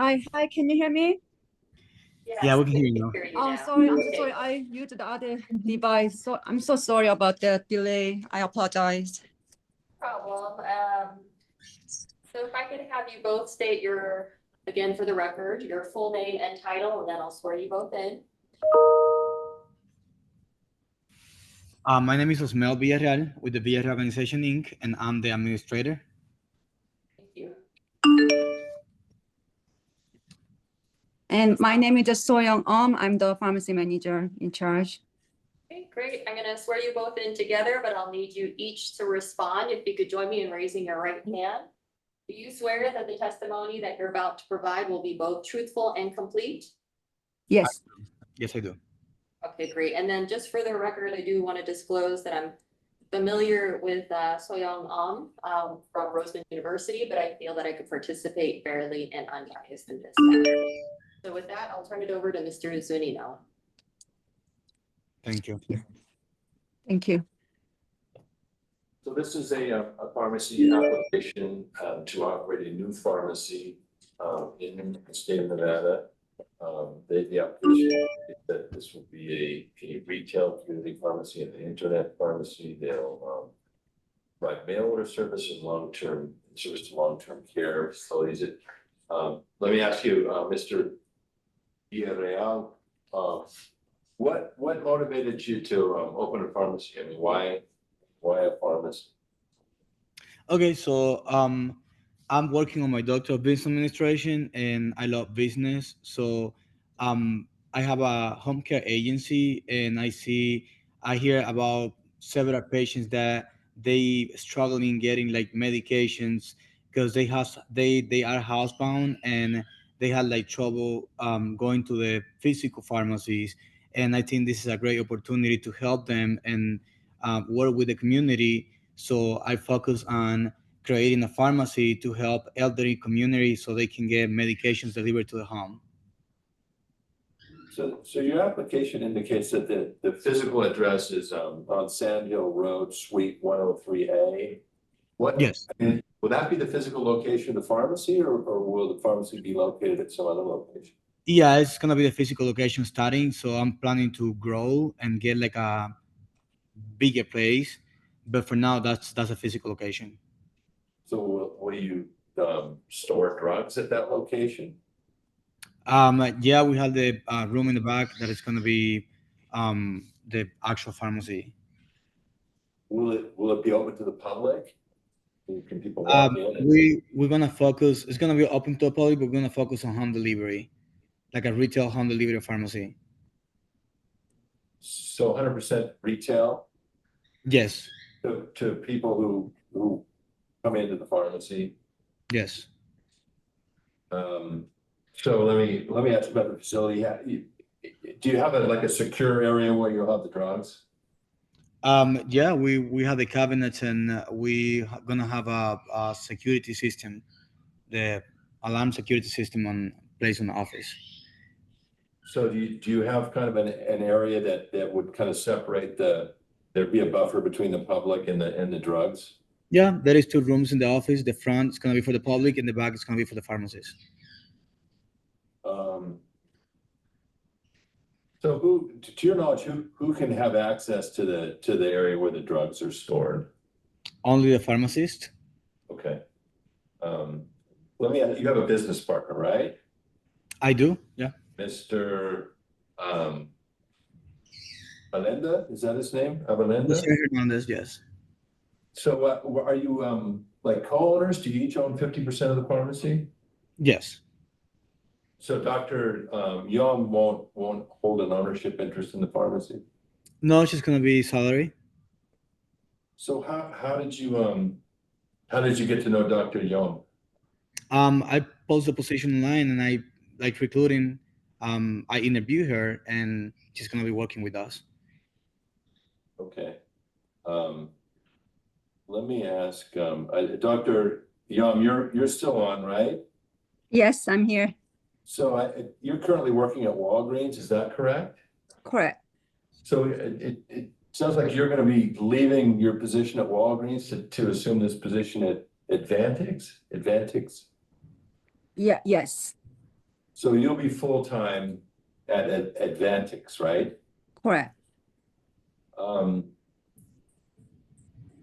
Hi, can you hear me? Yeah, we can hear you now. Oh, sorry, I'm so sorry. I used the other device, so I'm so sorry about the delay. I apologize. Problem. So if I could have you both state your, again, for the record, your full name and title, and then I'll swear you both in. My name is Osmel Villarreal with the Villarreal Organization Inc., and I'm the administrator. Thank you. And my name is Soyoung I'm the pharmacy manager in charge. Okay, great. I'm gonna swear you both in together, but I'll need you each to respond. If you could join me in raising your right hand. Do you swear that the testimony that you're about to provide will be both truthful and complete? Yes. Yes, I do. Okay, great. And then just for the record, I do want to disclose that I'm familiar with Soyoung from Roseman University, but I feel that I could participate fairly and unbiased in this matter. So with that, I'll turn it over to Mr. Zunino. Thank you. Thank you. So this is a pharmacy application to operate a new pharmacy in the state of Nevada. The application is that this will be a retail community pharmacy and an internet pharmacy. They'll provide mail order service and long-term service to long-term care facilities. Let me ask you, Mr. Villarreal, what motivated you to open a pharmacy? I mean, why a pharmacy? Okay, so I'm working on my Doctor of Business Administration, and I love business. So I have a home care agency, and I hear about several patients that they struggling getting like medications because they are housebound and they had like trouble going to the physical pharmacies. And I think this is a great opportunity to help them and work with the community. So I focus on creating a pharmacy to help elderly community so they can get medications delivered to the home. So your application indicates that the physical address is on Sand Hill Road, Suite 103A. What? Yes. Will that be the physical location of the pharmacy, or will the pharmacy be located at some other location? Yeah, it's gonna be the physical location starting. So I'm planning to grow and get like a bigger place, but for now, that's a physical location. So will you store drugs at that location? Yeah, we have the room in the back that is gonna be the actual pharmacy. Will it be open to the public? Can people walk in? We're gonna focus. It's gonna be open to the public, but we're gonna focus on home delivery, like a retail home delivery pharmacy. So 100% retail? Yes. To people who come into the pharmacy? Yes. So let me ask about the facility. Do you have like a secure area where you'll have the drugs? Yeah, we have the cabinets, and we gonna have a security system, the alarm security system on place in the office. So do you have kind of an area that would kind of separate there'd be a buffer between the public and the drugs? Yeah, there is 2 rooms in the office. The front is gonna be for the public, and the back is gonna be for the pharmacists. So to your knowledge, who can have access to the area where the drugs are stored? Only the pharmacist. Okay. You have a business partner, right? I do, yeah. Mr. Alenda, is that his name? Avalenda? Mr. Hernandez, yes. So are you like co-owners? Do you each own 50% of the pharmacy? Yes. So Dr. Young won't hold an ownership interest in the pharmacy? No, she's gonna be salary. So how did you get to know Dr. Young? I posted the position online, and I like recruiting. I interviewed her, and she's gonna be working with us. Okay. Let me ask, Dr. Young, you're still on, right? Yes, I'm here. So you're currently working at Walgreens, is that correct? Correct. So it sounds like you're going to be leaving your position at Walgreens to assume this position at Advantix? Yeah, yes. So you'll be full-time at Advantix, right? Correct.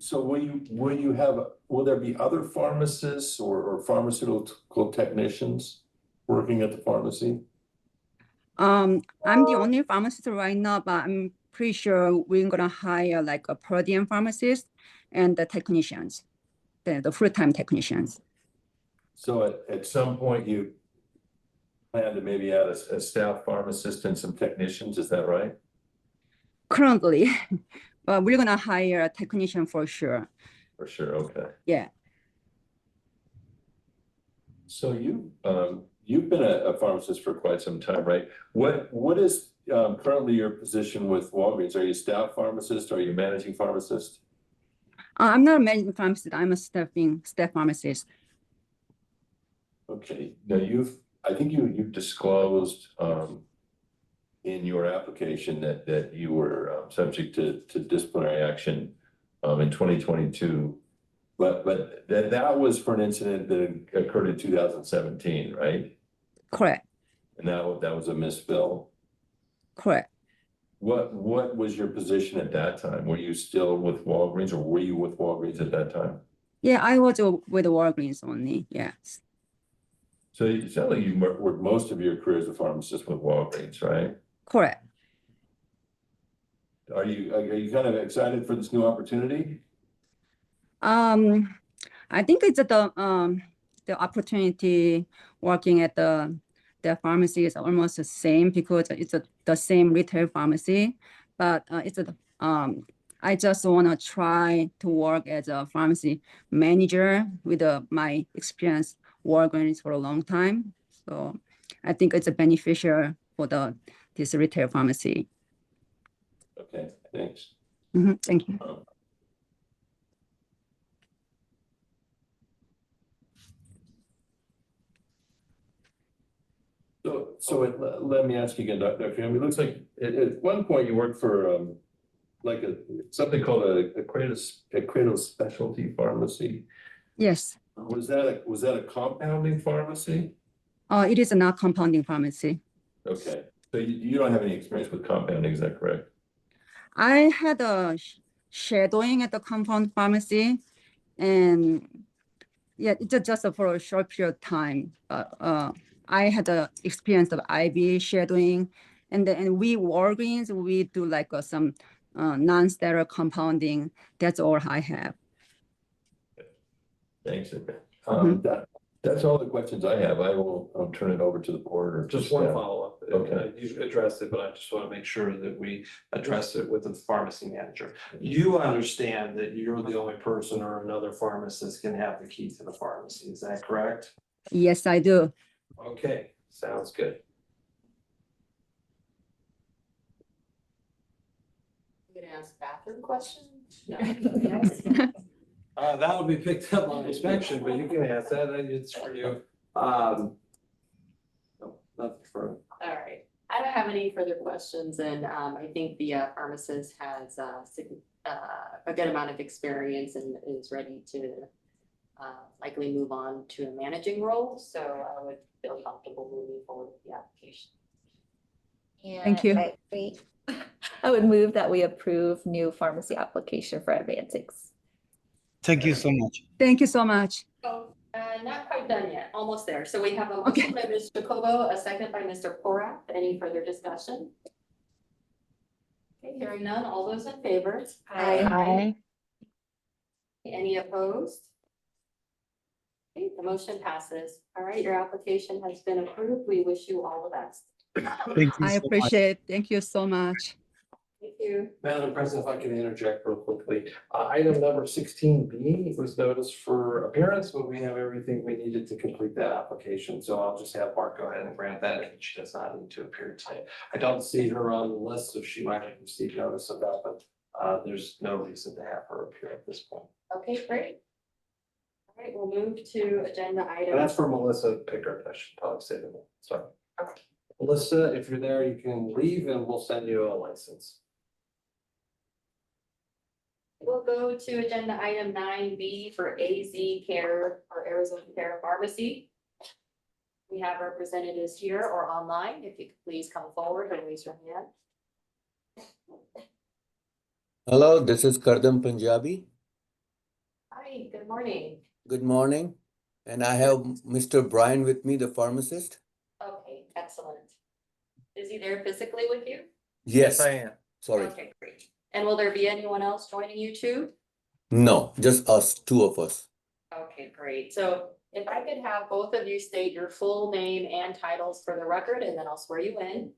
So will there be other pharmacists or pharmaceutical technicians working at the pharmacy? I'm the only pharmacist right now, but I'm pretty sure we're gonna hire like a per diem pharmacist and the technicians, the full-time technicians. So at some point you plan to maybe add a staff pharmacist and some technicians, is that right? Currently, but we're gonna hire a technician for sure. For sure, okay. Yeah. So you've been a pharmacist for quite some time, right? What is currently your position with Walgreens? Are you staff pharmacist? Are you managing pharmacist? I'm not a managing pharmacist. I'm a staff pharmacist. Okay, now I think you've disclosed in your application that you were subject to disciplinary action in 2022. But that was for an incident that occurred in 2017, right? Correct. And that was a misfill. Correct. What was your position at that time? Were you still with Walgreens, or were you with Walgreens at that time? Yeah, I was with Walgreens only. Yes. So it sounds like you worked most of your career as a pharmacist with Walgreens, right? Correct. Are you kind of excited for this new opportunity? I think it's the opportunity working at the pharmacy is almost the same because it's the same retail pharmacy, but I just want to try to work as a pharmacy manager with my experience working for a long time. So I think it's a beneficial for this retail pharmacy. Okay, thanks. Thank you. Let me ask you again, Dr. Ham, it looks like at one point you worked for like something called a Kratos specialty pharmacy. Yes. Was that a compounding pharmacy? It is not compounding pharmacy. Okay, so you don't have any experience with compounding, is that correct? I had a shadowing at the compound pharmacy, and yeah, it's just for a short period of time. I had the experience of IV shadowing, and we Walgreens, we do like some non-sterile compounding. That's all I have. Thanks. That's all the questions I have. I'll turn it over to the board or Just one follow-up. Okay. You addressed it, but I just want to make sure that we address it with the pharmacy manager. You understand that you're the only person or another pharmacist can have the key to the pharmacy, is that correct? Yes, I do. Okay, sounds good. I'm gonna ask bathroom questions? No. That would be picked up on inspection, but you can ask that, it's for you. No, nothing further. All right, I don't have any further questions, and I think the pharmacist has a good amount of experience and is ready to likely move on to a managing role, so I would feel comfortable moving forward with the application. Thank you. I would move that we approve new pharmacy application for Advantix. Thank you so much. Thank you so much. Oh, not quite done yet, almost there. So we have a motion by Mr. Kobo, a second by Mr. Porak. Any further discussion? Okay, hearing none, all those in favor? Aye. Any opposed? Okay, the motion passes. All right, your application has been approved. We wish you all the best. Thank you I so much. appreciate it. Thank you so much. Thank you. Madam President, if I can interject real quickly, item number 16B was noticed for appearance, but we have everything we needed to complete that application. So I'll just have Mark go ahead and grant that, and she does not need to appear today. I don't see her on the list, so she might have received notice of that, but there's no reason to have her appear at this point. Okay, great. All right, we'll move to agenda item. And that's for Melissa Pickard, I should probably say that, sorry. Melissa, if you're there, you can leave and we'll send you a license. We'll go to agenda item 9B for AZ Care or Arizona Care Pharmacy. We have representatives here or online. If you could please come forward and raise your hand. Hello, this is Kardam Punjabi. Hi, good morning. Good morning. And I have Mr. Brian with me, the pharmacist. Okay, excellent. Is he there physically with you? Yes, I am. sorry. Okay, great. And will there be anyone else joining you too? No, just us, two of us. Okay, great. So if I could have both of you state your full name and titles for the record, and then I'll swear you in.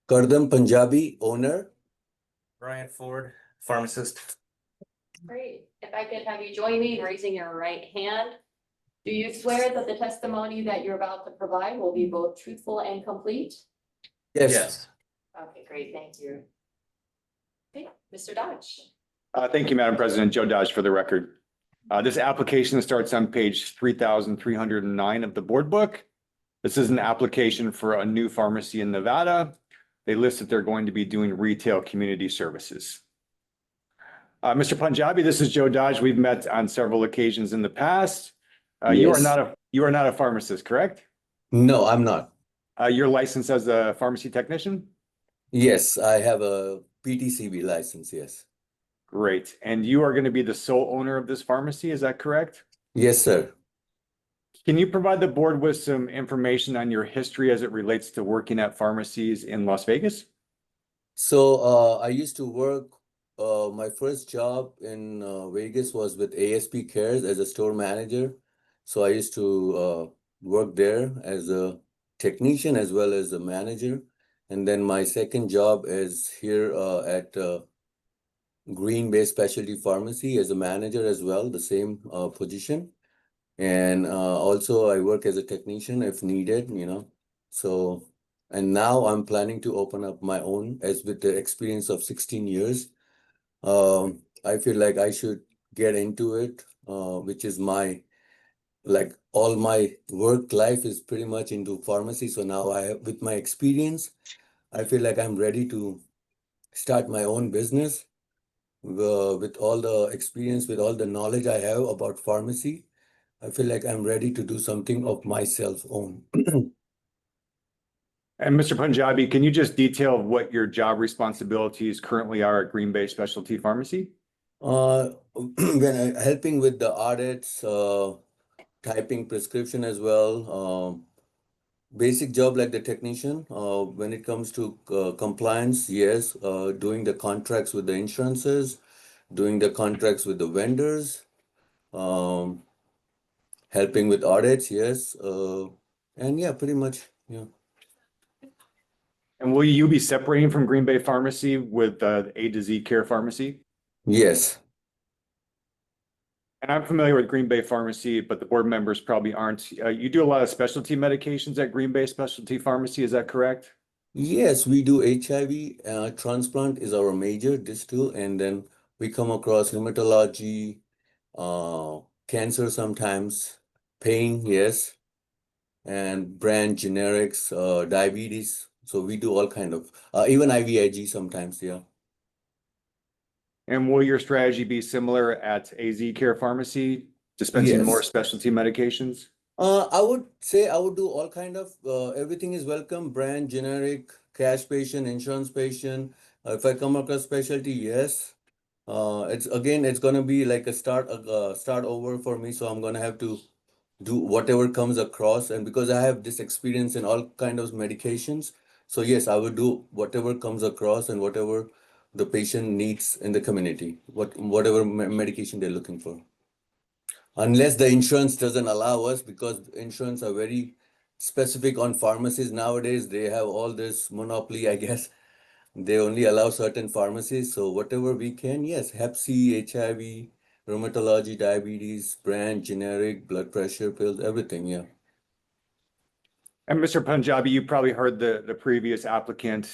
Kardam Punjabi, owner. Brian Ford, pharmacist. Great. If I could have you join me in raising your right hand. Do you swear that the testimony that you're about to provide will be both truthful and complete? Yes. Okay, great. Thank you. Okay, Mr. Dodge. Thank you, Madam President. Joe Dodge for the record. This application starts on page 3,309 of the board book. This is an application for a new pharmacy in Nevada. They list that they're going to be doing retail community services. Mr. Punjabi, this is Joe Dodge. We've met on several occasions in the past. You are Yes. not a pharmacist, correct? No, I'm not. You're licensed as a pharmacy technician? Yes, I have a PTCB license, yes. Great. And you are going to be the sole owner of this pharmacy, is that correct? Yes, sir. Can you provide the board with some information on your history as it relates to working at pharmacies in Las Vegas? So I used to work, my first job in Vegas was with ASP Cares as a store manager. So I used to work there as a technician as well as a manager. And then my second job is here at Green Bay Specialty Pharmacy as a manager as well, the same position. And also I work as a technician if needed, you know. So, and now I'm planning to open up my own as with the experience of 16 years. I feel like I should get into it, which is like all my work life is pretty much into pharmacy. So now with my experience, I feel like I'm ready to start my own business with all the experience, with all the knowledge I have about pharmacy. I feel like I'm ready to do something of myself own. And Mr. Punjabi, can you just detail what your job responsibilities currently are at Green Bay Specialty Pharmacy? When helping with the audits, typing prescription as well, basic job like the technician. When it comes to compliance, yes, doing the contracts with the insurances, doing the contracts with the vendors, helping with audits, yes, and yeah, pretty much, yeah. And will you be separating from Green Bay Pharmacy with A to Z Care Pharmacy? Yes. And I'm familiar with Green Bay Pharmacy, but the board members probably aren't. You do a lot of specialty medications at Green Bay Specialty Pharmacy, is that correct? Yes, we do HIV. Transplant is our major distal, and then we come across hematology, cancer sometimes, pain, yes, and brand generics, diabetes. So we do all kind of, even IVIG sometimes, yeah. And will your strategy be similar at AZ Care Pharmacy, dispensing more Yes. specialty medications? I would say I would do all kind of, everything is welcome, brand, generic, cash patient, insurance patient. If I come across specialty, yes. It's gonna be like a start over for me. So I'm gonna have to do whatever comes across. And because I have this experience in all kind of medications, so yes, I will do whatever comes across and whatever the patient needs in the community, whatever medication they're looking for. Unless the insurance doesn't allow us, because insurance are very specific on pharmacies nowadays. They have all this monopoly, I guess. They only allow certain pharmacies. So whatever we can, yes, Hep C, HIV, rheumatology, diabetes, brand, generic, blood pressure pills, everything, yeah. And Mr. Punjabi, you probably heard the previous applicant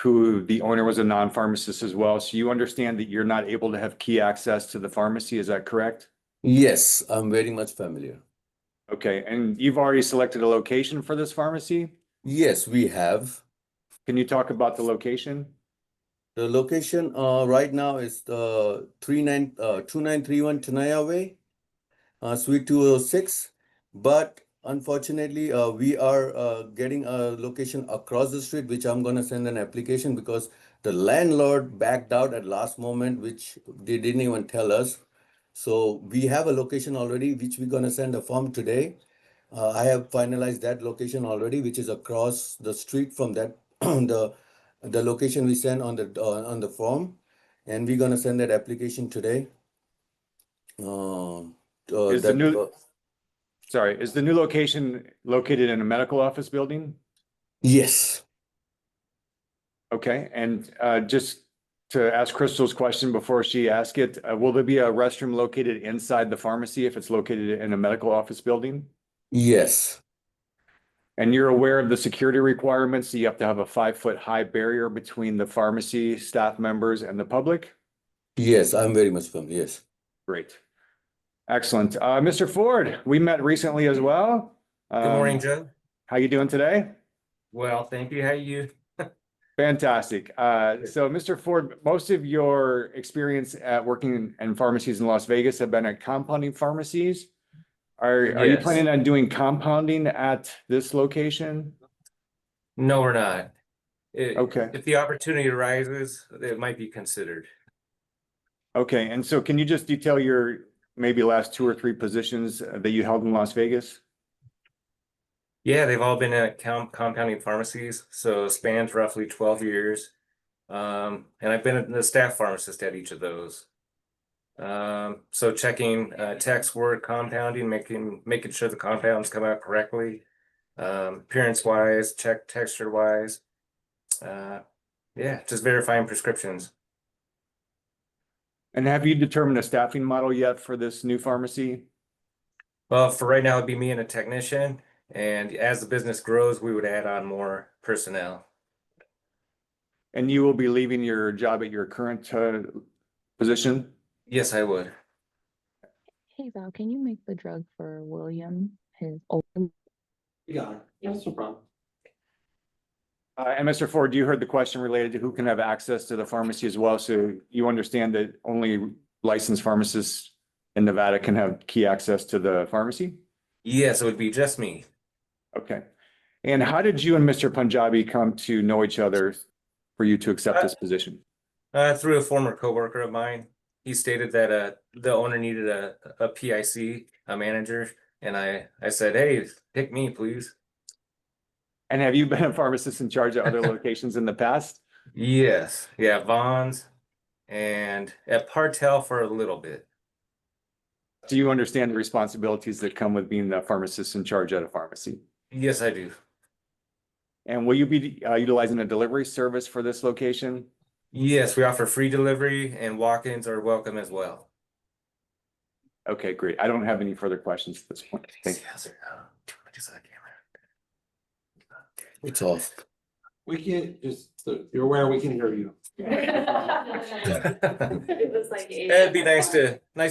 who the owner was a non-pharmacist as well. So you understand that you're not able to have key access to the pharmacy, is that correct? Yes, I'm very much familiar. Okay, and you've already selected a location for this pharmacy? Yes, we have. Can you talk about the location? The location right now is 2931 Tenaya Way, Suite 206. But unfortunately, we are getting a location across the street, which I'm gonna send an application because the landlord backed out at last moment, which they didn't even tell us. So we have a location already, which we're gonna send a form today. I have finalized that location already, which is across the street from that, the location we sent on the form. And we're gonna send that application today. Is the new, sorry, is the new location located in a medical office building? Yes. Okay, and just to ask Crystal's question before she asks it, will there be a restroom located inside the pharmacy if it's located in a medical office building? Yes. And you're aware of the security requirements? So you have to have a 5-foot high barrier between the pharmacy staff members and the public? Yes, I'm very much familiar. Yes. Great. Excellent. Mr. Ford, we met recently as well. Good morning, Joe. How you doing today? Well, thank you. How are you? Fantastic. So Mr. Ford, most of your experience at working in pharmacies in Las Vegas have been at compounding pharmacies. Are you Yes. planning on doing compounding at this location? No, we're not. Okay. If the opportunity arises, it might be considered. Okay, and so can you just detail your maybe last 2 or 3 positions that you held in Las Vegas? Yeah, they've all been at compounding pharmacies, so spans roughly 12 years. And I've been the staff pharmacist at each of those. So checking text word compounding, making sure the compounds come out correctly, appearance wise, check texture wise. Yeah, just verifying prescriptions. And have you determined a staffing model yet for this new pharmacy? Well, for right now, it'd be me and a technician, and as the business grows, we would add on more personnel. And you will be leaving your job at your current position? Yes, I would. Hey Val, can you make the drug for William? His Yeah, that's no problem. And Mr. Ford, you heard the question related to who can have access to the pharmacy as well. So you understand that only licensed pharmacists in Nevada can have key access to the pharmacy? Yes, it would be just me. Okay. And how did you and Mr. Punjabi come to know each other for you to accept this position? Through a former coworker of mine. He stated that the owner needed a PIC, a manager, and I said, hey, pick me, please. And have you been a pharmacist in charge of other locations in the past? Yes, yeah, Vaughn's and at Partel for a little bit. Do you understand the responsibilities that come with being the pharmacist in charge at a pharmacy? Yes, I do. And will you be utilizing a delivery service for this location? Yes, we offer free delivery and walk-ins are welcome as well. Okay, great. I don't have any further questions at this point. Thank you. It's off. We can just, you're aware we can hear you. It was like It'd be nice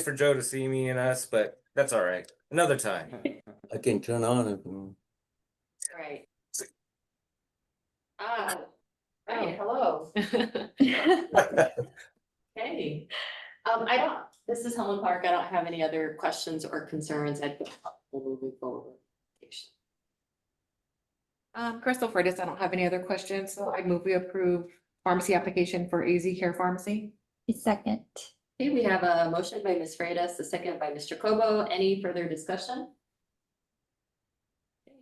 for Joe to see me and us, but that's all right. Another time. I can turn on if you want. Right. Right, hello. Hey, this is Helen Park. I don't have any other questions or concerns. I'd be comfortable moving forward. Crystal Freitas, I don't have any other questions, so I move we approve pharmacy application for AZ Care Pharmacy. Second. Okay, we have a motion by Ms. Freitas, a second by Mr. Kobo. Any further discussion?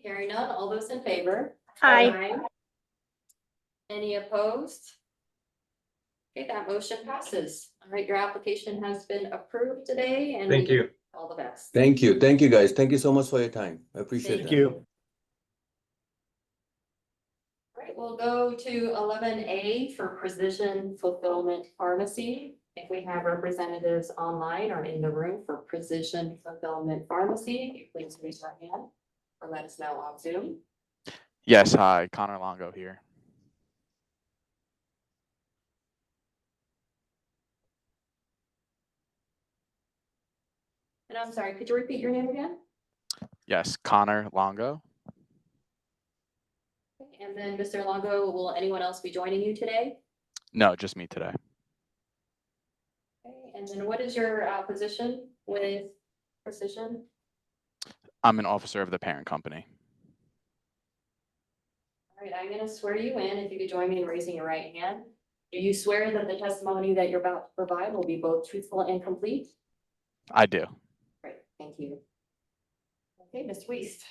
Hearing none, all those in favor? Aye. Any opposed? Okay, that motion passes. All right, your application has been approved today and Thank you. all the best. Thank you. Thank you, guys. Thank you so much for your time. I appreciate Thank that. you. All right, we'll go to 11A for Precision Fulfillment Pharmacy. If we have representatives online or in the room for Precision Fulfillment Pharmacy, please raise your hand or let us know on Zoom. Yes, hi, Connor Longo here. And I'm sorry, could you repeat your name again? Yes, Connor Longo. And then Mr. Longo, will anyone else be joining you today? No, just me today. Okay, and then what is your position with Precision? I'm an officer of the parent company. All right, I'm gonna swear you in. If you could join me in raising your right hand. Do you swear that the testimony that you're about to provide will be both truthful and complete? I do. Great, thank you. Okay, Mr. Weist.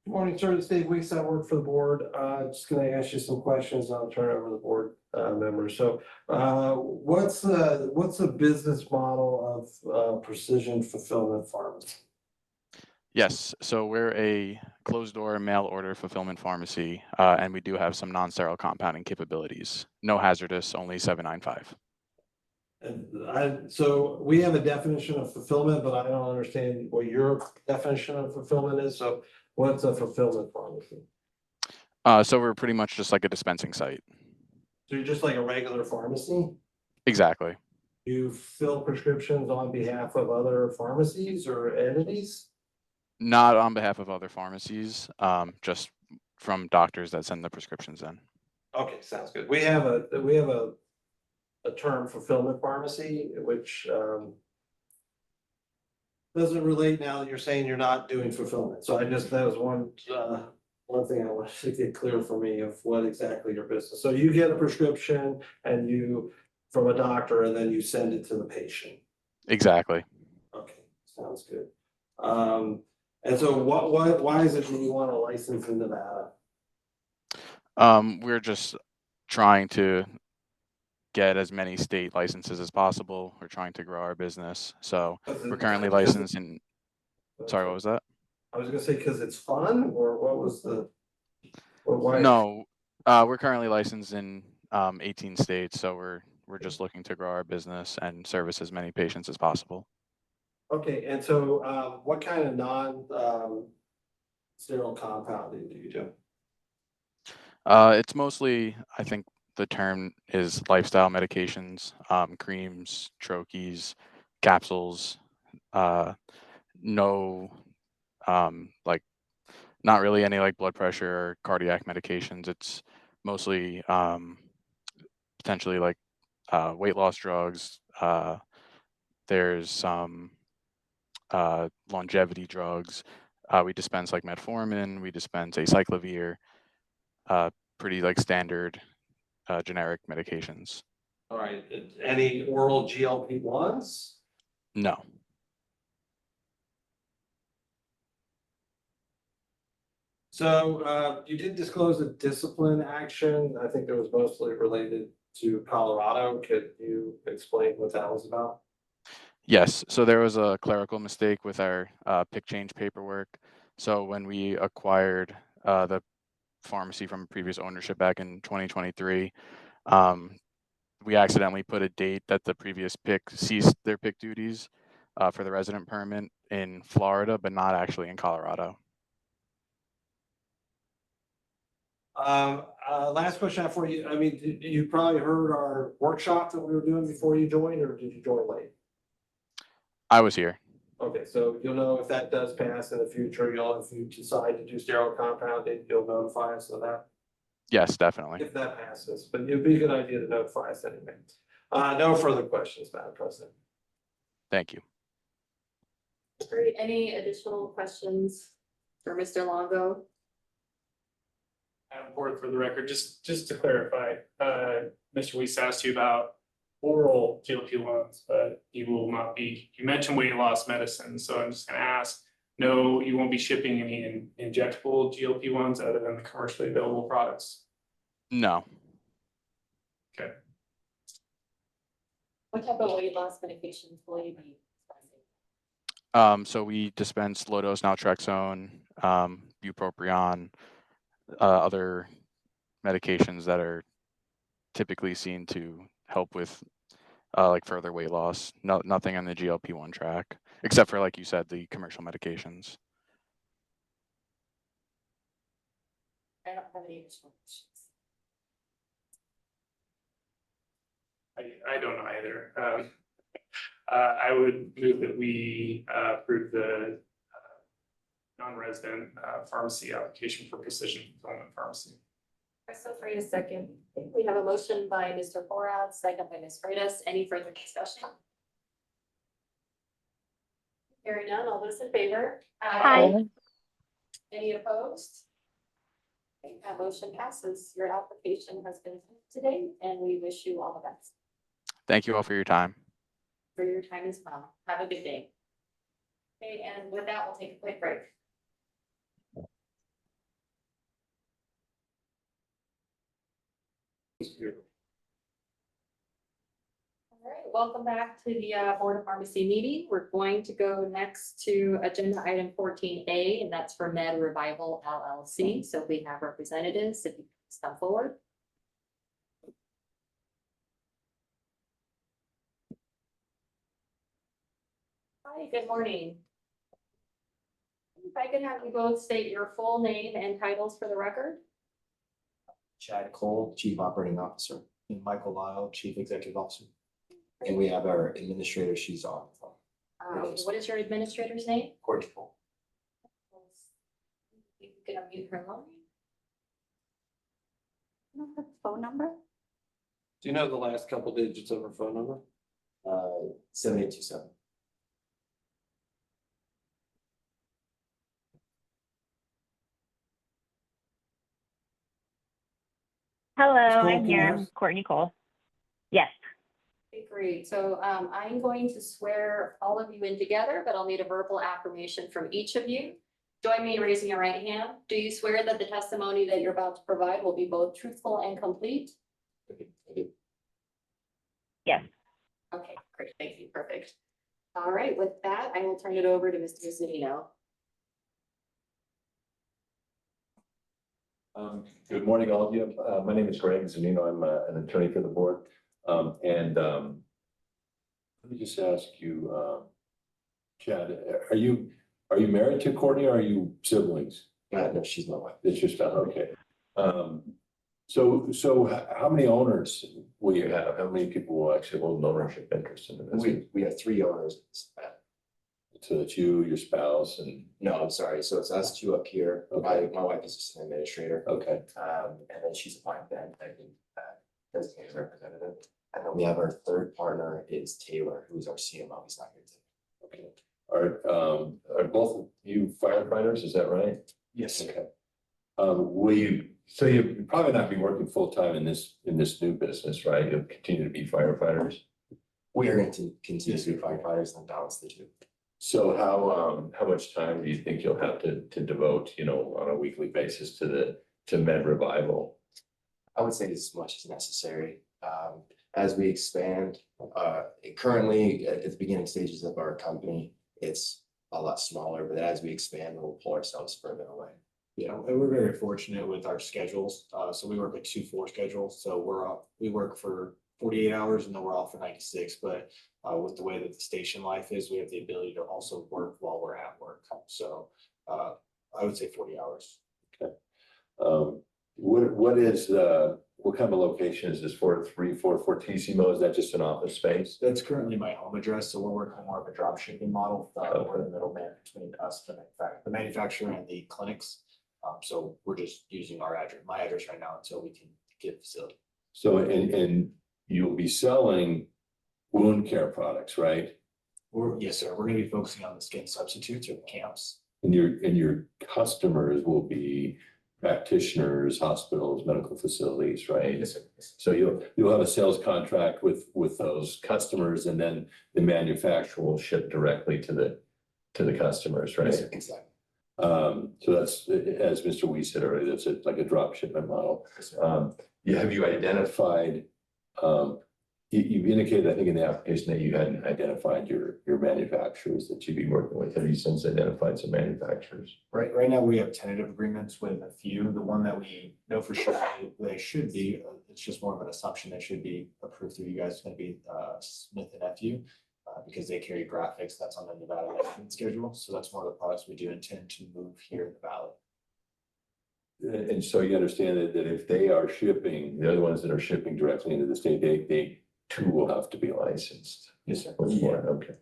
Good morning, sir. This is Dave Weeks. I work for the board. Just gonna ask you some questions. I'll turn it over to the board members. So what's the business model of Precision Fulfillment Pharmacy? Yes, so we're a closed door mail order fulfillment pharmacy, and we do have some non-sterile compounding capabilities. No hazardous, only 795. And so we have a definition of fulfillment, but I don't understand what your definition of fulfillment is. So what's a fulfillment pharmacy? So we're pretty much just like a dispensing site. So you're just like a regular pharmacy? Exactly. You fill prescriptions on behalf of other pharmacies or entities? Not on behalf of other pharmacies, just from doctors that send the prescriptions in. Okay, sounds good. We have a term fulfillment pharmacy, which doesn't relate now that you're saying you're not doing fulfillment. So that was one thing I wanted to get clear for me of what exactly your business. So you get a prescription from a doctor and then you send it to the patient. Exactly. Okay, sounds good. And so why is it that you want a license in Nevada? We're just trying to get as many state licenses as possible. We're trying to grow our business. So we're currently licensed in, sorry, what was that? I was gonna say, because it's fun, or what was why? No, we're currently licensed in 18 states, so we're just looking to grow our business and service as many patients as possible. Okay, and so what kind of non-sterile compounding do you do? It's mostly, I think the term is lifestyle medications, creams, troches, capsules, no, like not really any like blood pressure or cardiac medications. It's mostly potentially like weight loss drugs. There's some longevity drugs. We dispense like metformin, we dispense acyclovir, pretty like standard generic medications. All right, any oral GLP-1s? No. So you did disclose a discipline action. I think it was mostly related to Colorado. Could you explain what that was about? Yes, so there was a clerical mistake with our pick change paperwork. So when we acquired the pharmacy from previous ownership back in 2023, we accidentally put a date that the previous pick ceased their pick duties for the resident permit in Florida, but not actually in Colorado. Last question I have for you. I mean, you probably heard our workshop that we were doing before you joined, or did you join late? I was here. Okay, so you'll know if that does pass in the future, if you decide to do sterile compounding, you'll notify us of that. Yes, definitely. If that passes, but it'd be a good idea to notify us anyway. No further questions, Madam President. Thank you. Great, any additional questions for Mr. Longo? Madam Board, for the record, just to clarify, Mr. Weiss asked you about oral GLP-1s, but you will not be, you mentioned weight loss medicine, so I'm just gonna ask, no, you won't be shipping any injectable GLP-1s other than the commercially available products? No. Okay. What type of weight loss medications will you be dispensing? So we dispense low-dose naltrexone, bupropion, other medications that are typically seen to help with like further weight loss. Nothing on the GLP-1 track, except for, like you said, the commercial medications. I don't have any additional questions. I don't know either. I would move that we approve the non-resident pharmacy application for Precision Fulfillment Pharmacy. Crystal Freitas, second. We have a motion by Mr. Forath, second by Ms. Freitas. Any further discussion? Hearing none, all those in favor? Aye. Any opposed? Okay, that motion passes. Your application has been sent today, and we wish you all the best Thank you all for your time. for your time as well. Have a good day. Okay, and with that, we'll take a quick break. All right, welcome back to the Board of Pharmacy meeting. We're going to go next to agenda item 14A, and that's for Med Revival LLC. So we have representatives, if you please come forward. Hi, good morning. If I could have you both state your full name and titles for the record. Chad Cole, Chief Operating Officer, and Michael Lyle, Chief Executive Officer. And we have our administrator, she's on the phone. What is your administrator's name? Courtney Cole. You can unmute her line. Phone number? Do you know the last couple digits of her phone number? 7827. Hello, Cole, I'm can you here. hear I'm us? Courtney Cole. Yes. Okay, great. So I'm going to swear all of you in together, but I'll need a verbal affirmation from each of you. Join me in raising your right hand. Do you swear that the testimony that you're about to provide will be both truthful and complete? Yes. Okay, great. Thank you. Perfect. All right, with that, I will turn it over to Mr. Zunino. Good morning, all of you. My name is Greg Zanino. I'm an attorney for the board. Let me just ask you, Chad, are you married to Courtney or are you siblings? No, she's my wife. It's just, okay. So how many owners will you have? How many people will actually hold an ownership interest in the business? We have 3 owners. So it's you, your spouse, and, No, I'm sorry. So it's us two up here. Okay. My wife is just an administrator. okay, And then she's appointed then designated representative. And then we have our third partner is Taylor, who's our CMO. He's not here today. okay. Are both of you firefighters? Is that right? Yes. Okay. Will you, so you'll probably not be working full-time in this new business, right? You'll continue to be firefighters? We are going to continue to be firefighters and balance the two. So how much time do you think you'll have to devote, on a weekly basis to Med Revival? I would say as much as necessary. As we expand, currently at the beginning stages of our company, it's a lot smaller, but as we expand, we'll pull ourselves further away. Yeah, and we're very fortunate with our schedules. So we work a 2-4 schedule. So we work for 48 hours and then we're off for 96. But with the way that the station life is, we have the ability to also work while we're at work. So I would say 40 hours. Okay. What kind of location is this for? 344 Fortissimo? Is that just an office space? That's currently my home address. So we're working more of a drop shipping model. We're the middleman between us, the manufacturer and the clinics. So we're just using my address right now until we can get facility. So, and you'll be selling wound care products, right? Yes, sir. We're going to be focusing on the skin substitutes or the camps. And your customers will be practitioners, hospitals, medical facilities, right? Yes, sir. So you'll have a sales contract with those customers, and then the manufacturer will ship directly to the customers, right? Yes, sir. Exactly. So that's, as Mr. Wee said earlier, that's like a drop shipment model. Yes, sir. Have you identified, you indicated, I think in the application that you hadn't identified your manufacturers that you'd be working with. Have you since identified some manufacturers? Right now, we have tentative agreements with a few. The one that we know for sure they should be, it's just more of an assumption they should be approved through you guys. It's going to be Smith and Nephew because they carry graphics. That's on the Nevada licensing schedule. So that's one of the products we do intend to move here in the valley. And so you understand that if they are shipping, they're the ones that are shipping directly into the state, they too will have to be licensed. Yes, sir. Okay.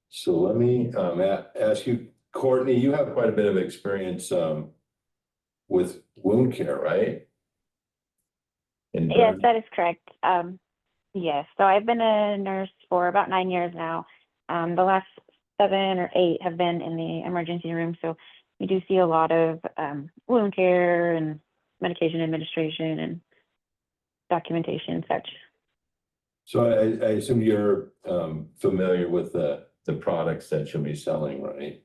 So let me ask you, Courtney, you have quite a bit of experience with wound care, right? Yes, that is correct. Yes, so I've been a nurse for about 9 years now. The last 7 or 8 have been in the emergency room, so we do see a lot of wound care and medication administration and documentation and such. So I assume you're familiar with the products that you'll be selling, right?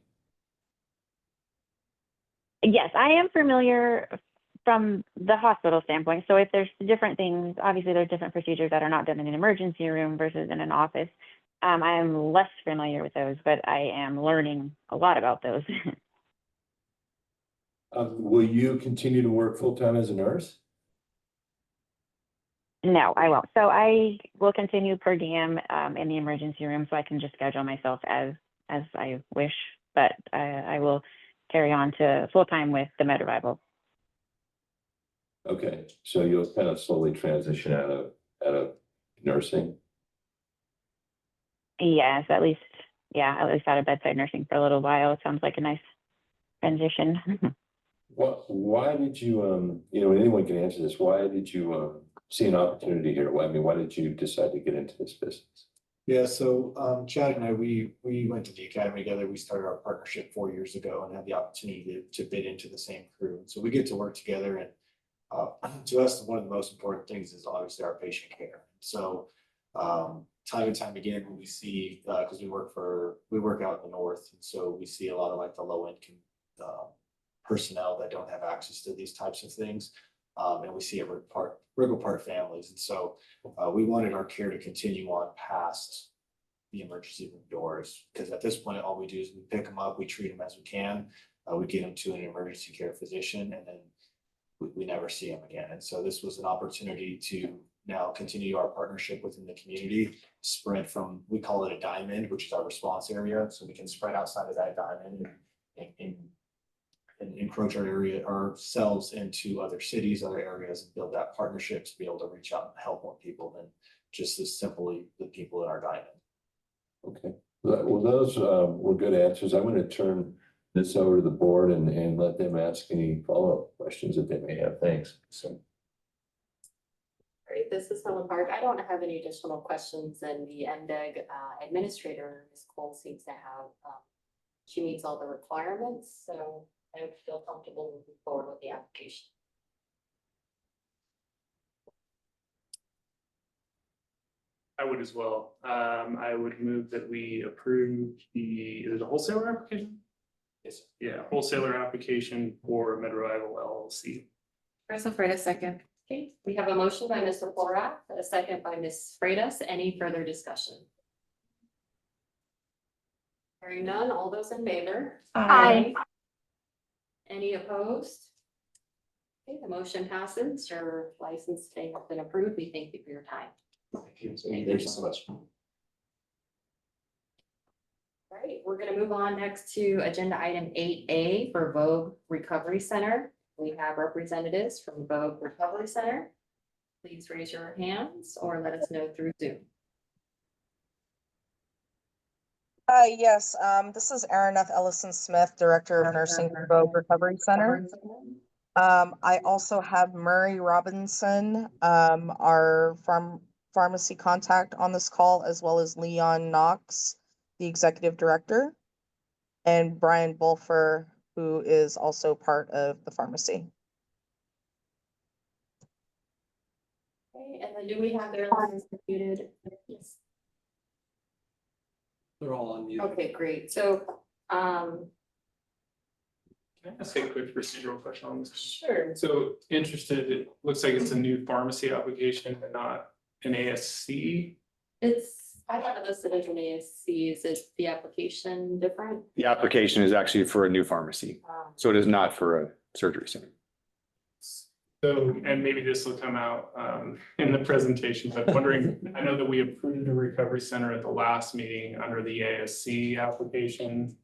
Yes, I am familiar from the hospital standpoint. So if there's different things, obviously there's different procedures that are not done in an emergency room versus in an office. I am less familiar with those, but I am learning a lot about those. Will you continue to work full-time as a nurse? No, I won't. So I will continue per diem in the emergency room, so I can just schedule myself as I wish. But I will carry on to full-time with the Med Revival. Okay, so you'll kind of slowly transition out of nursing? Yes, at least out of bedside nursing for a little while. It sounds like a nice transition. Why did you, anyone can answer this, why did you see an opportunity here? Why did you decide to get into this business? Yeah, so Chad and I, we went to the academy together. We started our partnership 4 years ago and had the opportunity to bid into the same crew. So we get to work together, and to us, one of the most important things is obviously our patient care. So time and time again, when we see, because we work out in the north, and so we see a lot of like the low income personnel that don't have access to these types of things. And we see it with Riggle Park families. And so we wanted our care to continue on past the emergency room doors, because at this point, all we do is we pick them up, we treat them as we can, we get them to an emergency care physician, and then we never see them again. And so this was an opportunity to now continue our partnership within the community, spread from, we call it a diamond, which is our response area. So we can spread outside of that diamond and encroach ourselves into other cities, other areas, and build that partnership to be able to reach out and help more people than just as simply the people in our diamond. Okay, well, those were good answers. I'm going to turn this over to the board and let them ask any follow-up questions that they may have. Thanks. So. Great, this is Helen Park. I don't have any additional questions, and the MDEG administrator, Ms. Cole, seems to have, she meets all the requirements, so I would feel comfortable moving forward with the application. I would as well. I would move that we approve is it a wholesaler application? Yes. Yeah, wholesaler application for Med Revival LLC. Chris Freitas, second. Okay, we have a motion by Mr. Horak, a second by Ms. Freitas. Any further discussion? Hearing none, all those in favor? Aye. Any opposed? Okay, the motion passes. Your license today has been approved. We thank you for your time. Thank you so much. All right, we're gonna move on next to agenda item 8A for Vogue Recovery Center. We have representatives from Vogue Recovery Center. Please raise your hands or let us know through Zoom. Yes, this is Araneth Ellison Smith, Director of Nursing for Vogue Recovery Center. I also have Murray Robinson, our pharmacy contact on this call, as well as Leon Knox, the Executive Director, and Brian Bulfer, who is also part of the pharmacy. Okay, and then do we have their lines muted? Yes. They're all on mute. Okay, great. So, Can I ask a quick procedural question on this? sure. So interested, it looks like it's a new pharmacy application and not an ASC. I thought it listed as an ASC. Is it the application different? The application is actually for a new pharmacy, so it is not for a surgery center. So, and maybe this will come out in the presentation, but wondering, I know that we approved the recovery center at the last meeting under the ASC application.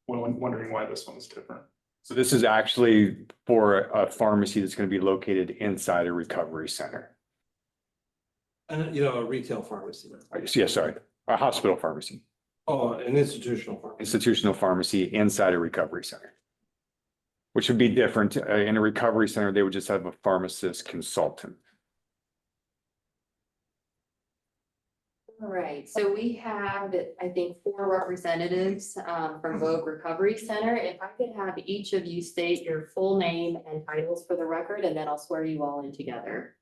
Wondering why this one's different. So this is actually for a pharmacy that's going to be located inside a recovery center. A retail pharmacy. Yeah, sorry, a hospital pharmacy. Oh, an institutional pharmacy. Institutional pharmacy inside a recovery center. Which would be different. In a recovery center, they would just have a pharmacist consultant. All right, so we have, I think, 4 representatives from Vogue Recovery Center. If I could have each of you state your full name and titles for the record, and then I'll swear you all in together.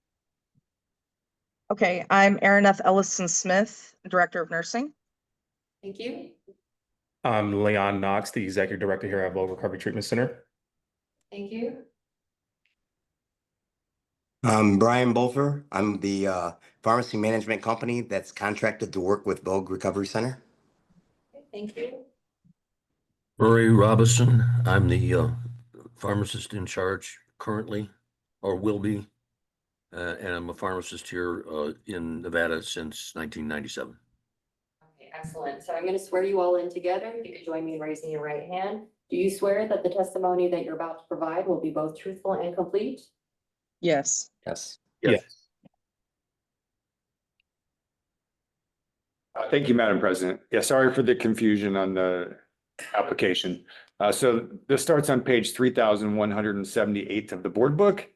Okay, I'm Araneth Ellison Smith, Director of Nursing. Thank you. I'm Leon Knox, the Executive Director here at Vogue Recovery Treatment Center. Thank you. Brian Bolfer. I'm the pharmacy management company that's contracted to work with Vogue Recovery Center. Thank you. Murray Robinson. I'm the pharmacist in charge currently, or will be, and I'm a pharmacist here in Nevada since 1997. Okay, excellent. So I'm going to swear you all in together. If you could join me in raising your right hand. Do you swear that the testimony that you're about to provide will be both truthful and complete? Yes. Yes. Yes. Thank you, Madam President. Yeah, sorry for the confusion on the application. So this starts on page 3,178 of the board book.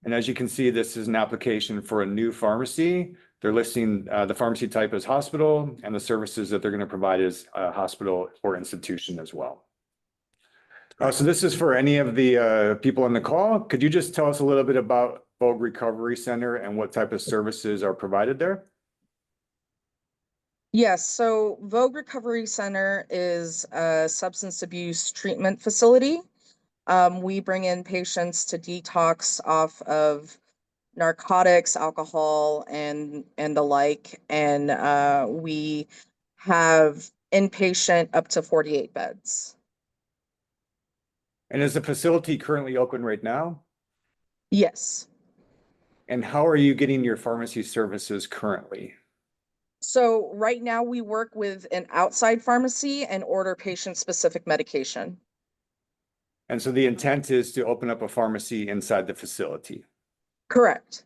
And as you can see, this is an application for a new pharmacy. They're listing the pharmacy type as hospital and the services that they're going to provide as a hospital or institution as well. So this is for any of the people on the call. Could you just tell us a little bit about Vogue Recovery Center and what type of services are provided there? Yes, so Vogue Recovery Center is a substance abuse treatment facility. We bring in patients to detox off of narcotics, alcohol, and the like, and we have inpatient up to 48 beds. And is the facility currently open right now? Yes. And how are you getting your pharmacy services currently? So right now we work with an outside pharmacy and order patient-specific medication. And so the intent is to open up a pharmacy inside the facility. Correct.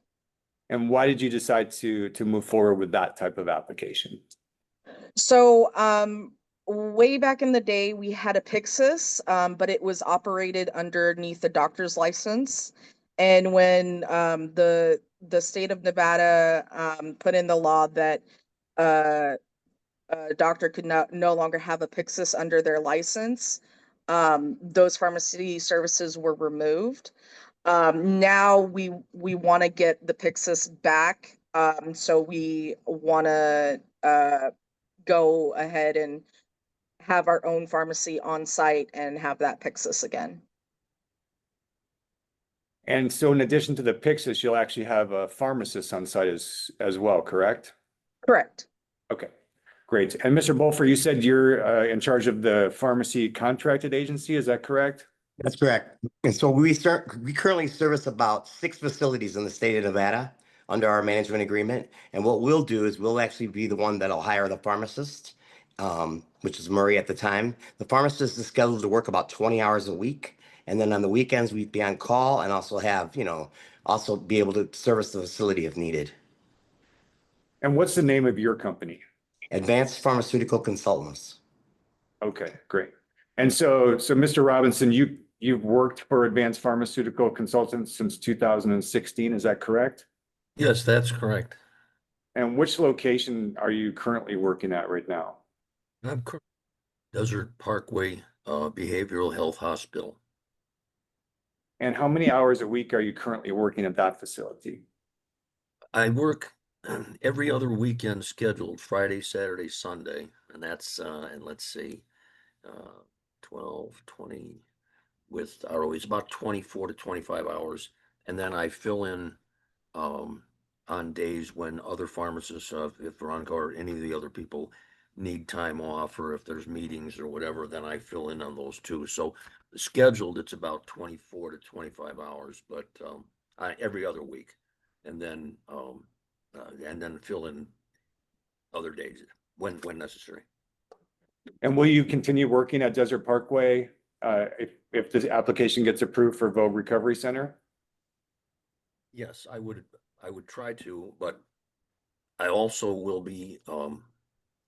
And why did you decide to move forward with that type of application? So way back in the day, we had a Pyxis, but it was operated underneath the doctor's license. And when the state of Nevada put in the law that a doctor could no longer have a Pyxis under their license, those pharmacy services were removed. Now we want to get the Pyxis back, so we want to go ahead and have our own pharmacy on site and have that Pyxis again. And so in addition to the Pyxis, you'll actually have a pharmacist on site as well, correct? Correct. Okay, great. And Mr. Bolfer, you said you're in charge of the pharmacy contracted agency, is that correct? That's correct. And so we currently service about 6 facilities in the state of Nevada under our management agreement. And what we'll do is we'll actually be the one that'll hire the pharmacist, which is Murray at the time. The pharmacist is scheduled to work about 20 hours a week. And then on the weekends, we'd be on call and also have, also be able to service the facility if needed. And what's the name of your company? Advanced Pharmaceutical Consultants. Okay, great. And so Mr. Robinson, you've worked for Advanced Pharmaceutical Consultants since 2016, is that correct? Yes, that's correct. And which location are you currently working at right now? I'm Desert Parkway Behavioral Health Hospital. And how many hours a week are you currently working at that facility? I work every other weekend scheduled, Friday, Saturday, Sunday, and that's and let's see, 12, 20 with ROEs, about 24 to 25 hours. And then I fill in on days when other pharmacists, if Veronica or any of the other people need time off, or if there's meetings or whatever, then I fill in on those too. So scheduled, it's about 24 to 25 hours, but every other week. And then fill in other days when necessary. And will you continue working at Desert Parkway if this application gets approved for Vogue Recovery Center? Yes, I would try to, but I also will be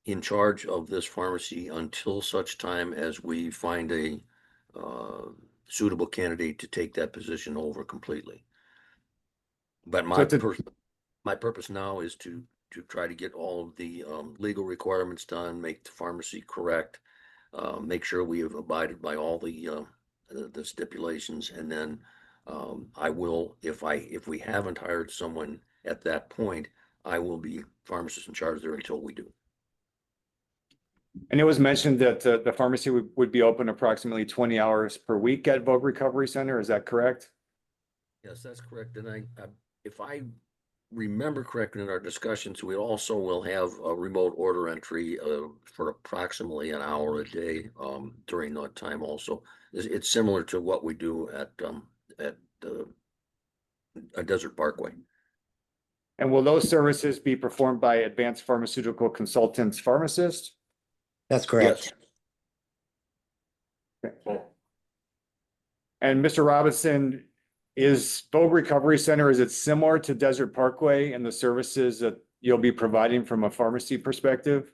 in charge of this pharmacy until such time as we find a suitable candidate to take that position over completely. But my purpose now is to to try to get all of the legal requirements done, make the pharmacy correct, make sure we have abided by all the stipulations, and then I will, if we haven't hired someone at that point, I will be pharmacist in charge there until we do. And it was mentioned that the pharmacy would be open approximately 20 hours per week at Vogue Recovery Center. Is that correct? Yes, that's correct. And if I remember correctly in our discussions, we also will have a remote order entry for approximately an hour a day during that time also. It's similar to what we do at Desert Parkway. And will those services be performed by Advanced Pharmaceutical Consultants Pharmacist? That's correct. Okay. And Mr. Robinson, is Vogue Recovery Center, is it similar to Desert Parkway and the services that you'll be providing from a pharmacy perspective?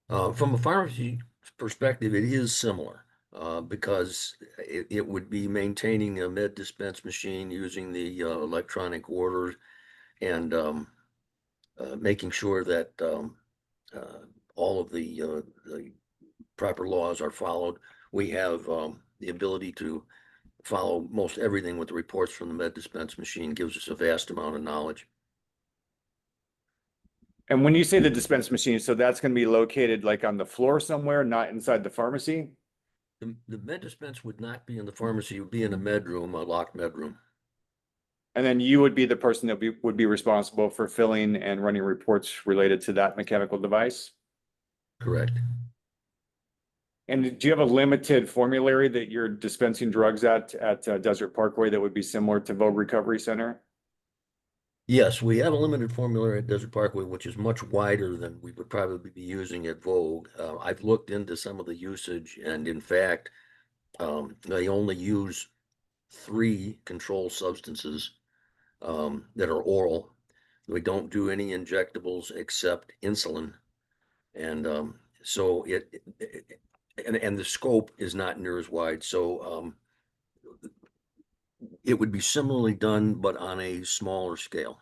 From a pharmacy perspective, it is similar because it would be maintaining a med dispense machine, using the electronic orders, and making sure that all of the proper laws are followed. We have the ability to follow most everything with the reports from the med dispense machine. Gives us a vast amount of knowledge. And when you say the dispense machine, so that's going to be located like on the floor somewhere, not inside the pharmacy? The med dispense would not be in the pharmacy. It would be in a med room, a locked med room. And then you would be the person that would be responsible for filling and running reports related to that mechanical device? Correct. And do you have a limited formulary that you're dispensing drugs at Desert Parkway that would be similar to Vogue Recovery Center? Yes, we have a limited formulary at Desert Parkway, which is much wider than we would probably be using at Vogue. I've looked into some of the usage, and in fact, they only use 3 controlled substances that are oral. We don't do any injectables except insulin. And so and the scope is not near as wide. So it would be similarly done, but on a smaller scale.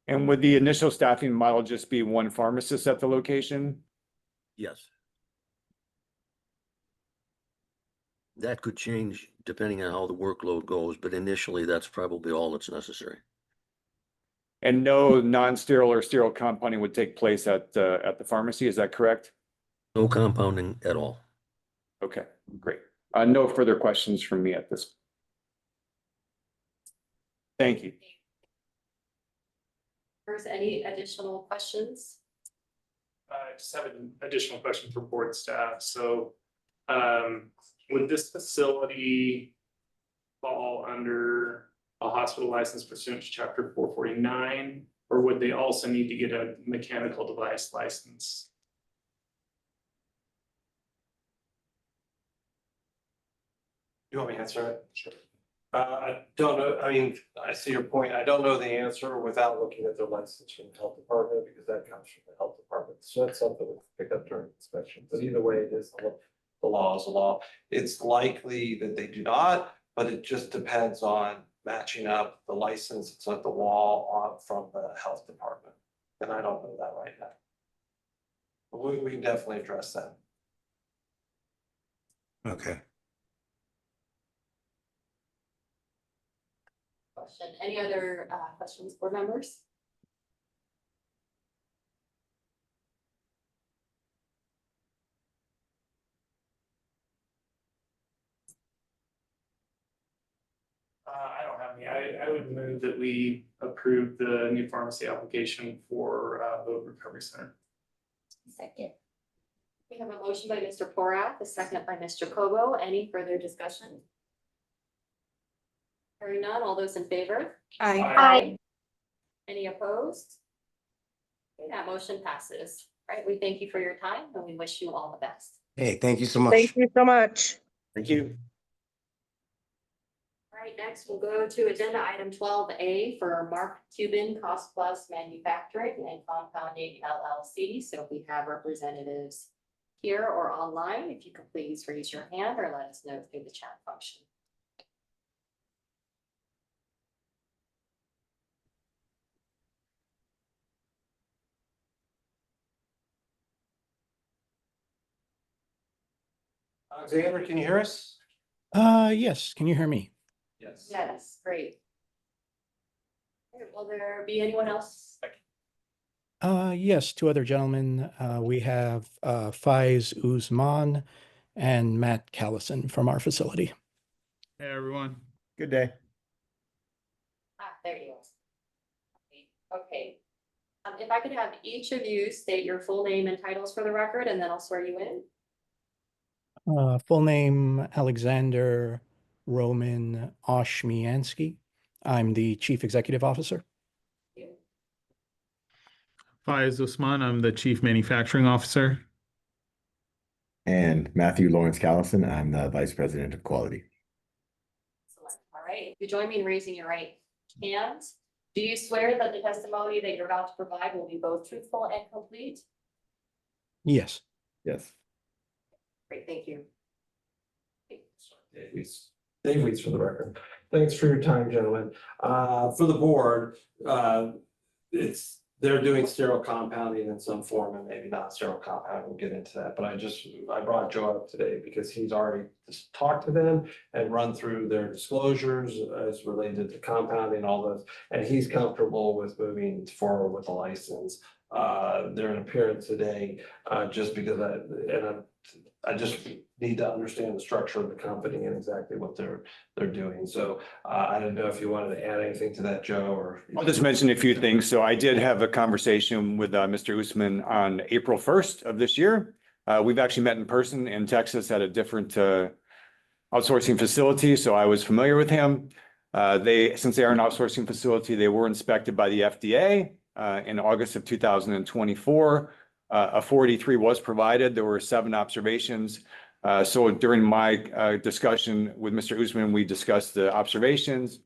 And would the initial staffing model just be 1 pharmacist at the location? Yes. That could change depending on how the workload goes, but initially that's probably all that's necessary. And no non-sterile or sterile compounding would take place at the pharmacy, is that correct? No compounding at all. Okay, great. No further questions from me at this. Thank you. First, any additional questions? I just have an additional question for board staff. So, would this facility fall under a hospital license pursuant to chapter 449, or would they also need to get a mechanical device license? You want me to answer it? Sure. I don't know, I mean, I see your point. I don't know the answer without looking at the license from the health department, because that comes from the health department. So that's something we'll pick up during inspection, but either way, it is the law is the law. It's likely that they do not, but it just depends on matching up the license that's at the wall from the health department. And I don't know that right now. But we can definitely address that. Okay. Question. Any other questions, board members? I don't have any. I would move that we approve the new pharmacy application for the recovery center. Second. We have a motion by Mr. Porath, a second by Mr. Kobo. Any further discussion? Hearing none, all those in favor? Aye. Aye. Any opposed? Okay, that motion passes. Right, we thank you for your time and we wish you all the best. Hey, thank you so much. Thank you so much. Thank you. All right, next we'll go to agenda item 12A for Mark Cuban Cost Plus Manufacturing and Compounding LLC. So if we have representatives here or online, if you could please raise your hand or let us know through the chat function. Alexander, can you hear us? Yes, can you hear me? Yes. Yes, great. Will there be anyone else? Yes, two other gentlemen. We have Faiz Uzman and Matt Callison from our facility. Hey, everyone. Good day. There you go. Okay. If I could have each of you state your full name and titles for the record, and then I'll swear you in. Full name Alexander Roman Oshmiansky. I'm the Chief Executive Officer. Faiz Usman, I'm the Chief Manufacturing Officer. And Matthew Lawrence Callison, I'm the Vice President of Quality. All right, you join me in raising your right hand. Do you swear that the testimony that you're about to provide will be both truthful and complete? Yes. Yes. Great, thank you. Dave Weeds for the record. Thanks for your time, gentlemen. For the board, they're doing sterile compounding in some form and maybe not sterile compounding. We'll get into that. But I brought Joe up today because he's already just talked to them and run through their disclosures as related to compounding, all those. And he's comfortable with moving forward with the license. They're in appearance today just because I just need to understand the structure of the company and exactly what they're doing. So I don't know if you wanted to add anything to that, Joe, or. I'll just mention a few things. So I did have a conversation with Mr. Usman on April 1st of this year. We've actually met in person in Texas at a different outsourcing facility. So I was familiar with him. Since they are an outsourcing facility, they were inspected by the FDA in August of 2024. A 483 was provided. There were 7 observations. So during my discussion with Mr. Usman, we discussed the observations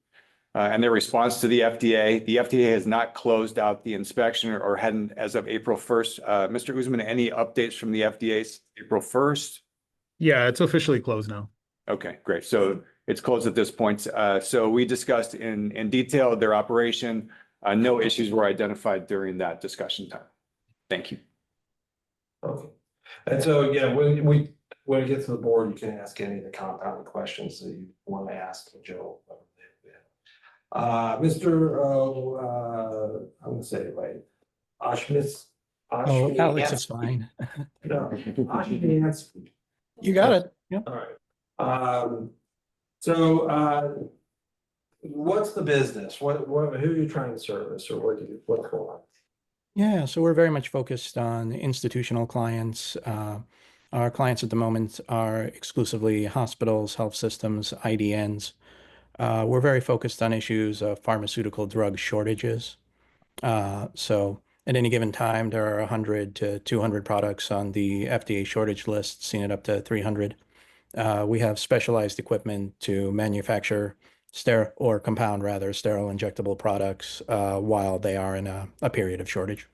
and their response to the FDA. The FDA has not closed out the inspection or hadn't as of April 1st. Mr. Usman, any updates from the FDA since April 1st? Yeah, it's officially closed now. Okay, great. So it's closed at this point. So we discussed in detail their operation. No issues were identified during that discussion time. Thank you. Okay. And so, yeah, when we get to the board, you can ask any of the compounding questions that you want to ask Joe. Mr. I'm gonna say it right. Oh, Alex is fine. No, Oshmiansky. You got it. Yeah. All right. So what's the business? Who are you trying to service, or what's going on? Yeah, so we're very much focused on institutional clients. Our clients at the moment are exclusively hospitals, health systems, IDNs. We're very focused on issues of pharmaceutical drug shortages. So at any given time, there are 100 to 200 products on the FDA shortage list, seen it up to 300. We have specialized equipment to manufacture compound sterile injectable products while they are in a period of shortage.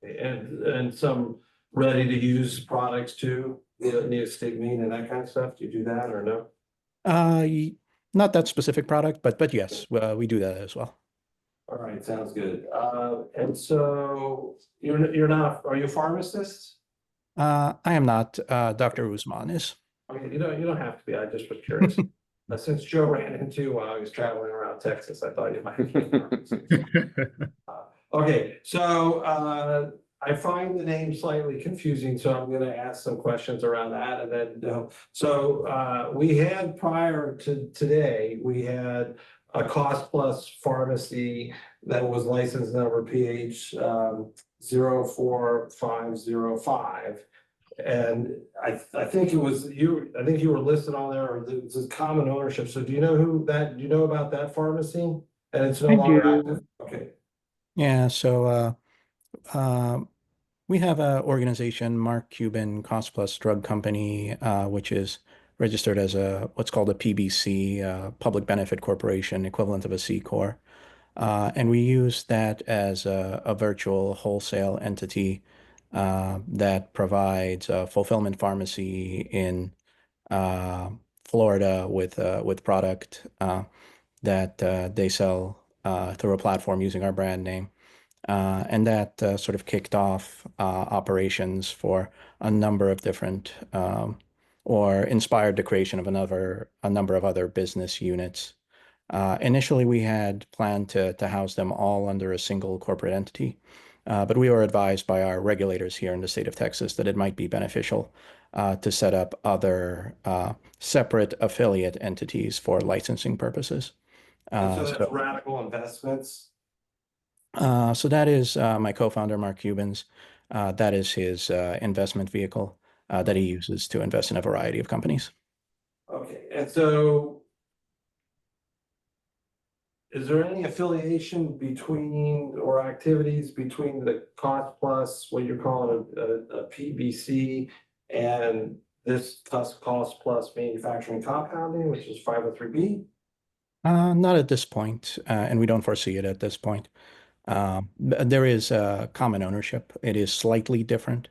And some ready to use products too, neostigmine and that kind of stuff. Do you do that or no? Not that specific product, but yes, we do that as well. All right, sounds good. And so you're not, are you a pharmacist? I am not. Dr. Usman is. Okay, you don't have to be. I just was curious. Since Joe ran into while I was traveling around Texas, I thought you might be a pharmacist. Okay, so I find the name slightly confusing, so I'm going to ask some questions around that, and then we had prior to today, we had a Cost Plus pharmacy that was license number PH 04505. And I think it was you. I think you were listed on there, or this is common ownership. So do you know do you know about that pharmacy? And it's no longer active? Okay. Yeah, so we have an organization, Mark Cuban Cost Plus Drug Company, which is registered as what's called a PBC, Public Benefit Corporation, equivalent of a C Corp. And we use that as a virtual wholesale entity that provides a fulfillment pharmacy in Florida with product that they sell through a platform using our brand name. And that sort of kicked off operations for a number of different or inspired the creation of a number of other business units. Initially, we had planned to house them all under a single corporate entity, but we were advised by our regulators here in the state of Texas that it might be beneficial to set up other separate affiliate entities for licensing purposes. And so that's Radical Investments. So that is my co-founder, Mark Cuban's. That is his investment vehicle that he uses to invest in a variety of companies. Okay, and so is there any affiliation between or activities between the Cost Plus, what you're calling a PBC, and this Cost Plus Manufacturing Compounding, which is 503B? Not at this point, and we don't foresee it at this point. There is common ownership. It is slightly different.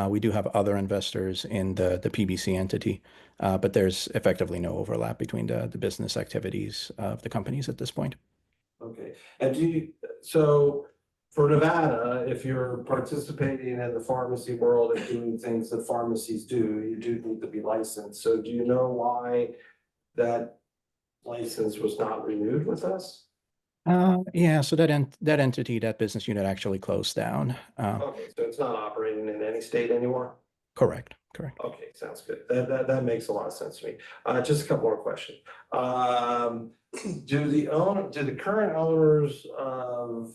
We do have other investors in the PBC entity, but there's effectively no overlap between the business activities of the companies at this point. Okay, and so for Nevada, if you're participating in the pharmacy world and doing things that pharmacies do, you do need to be licensed. So do you know why that license was not renewed with us? Yeah, so that entity, that business unit actually closed down. Okay, so it's not operating in any state anymore? Correct. Okay, sounds good. That makes a lot of sense to me. Just a couple more questions. Do the current owners of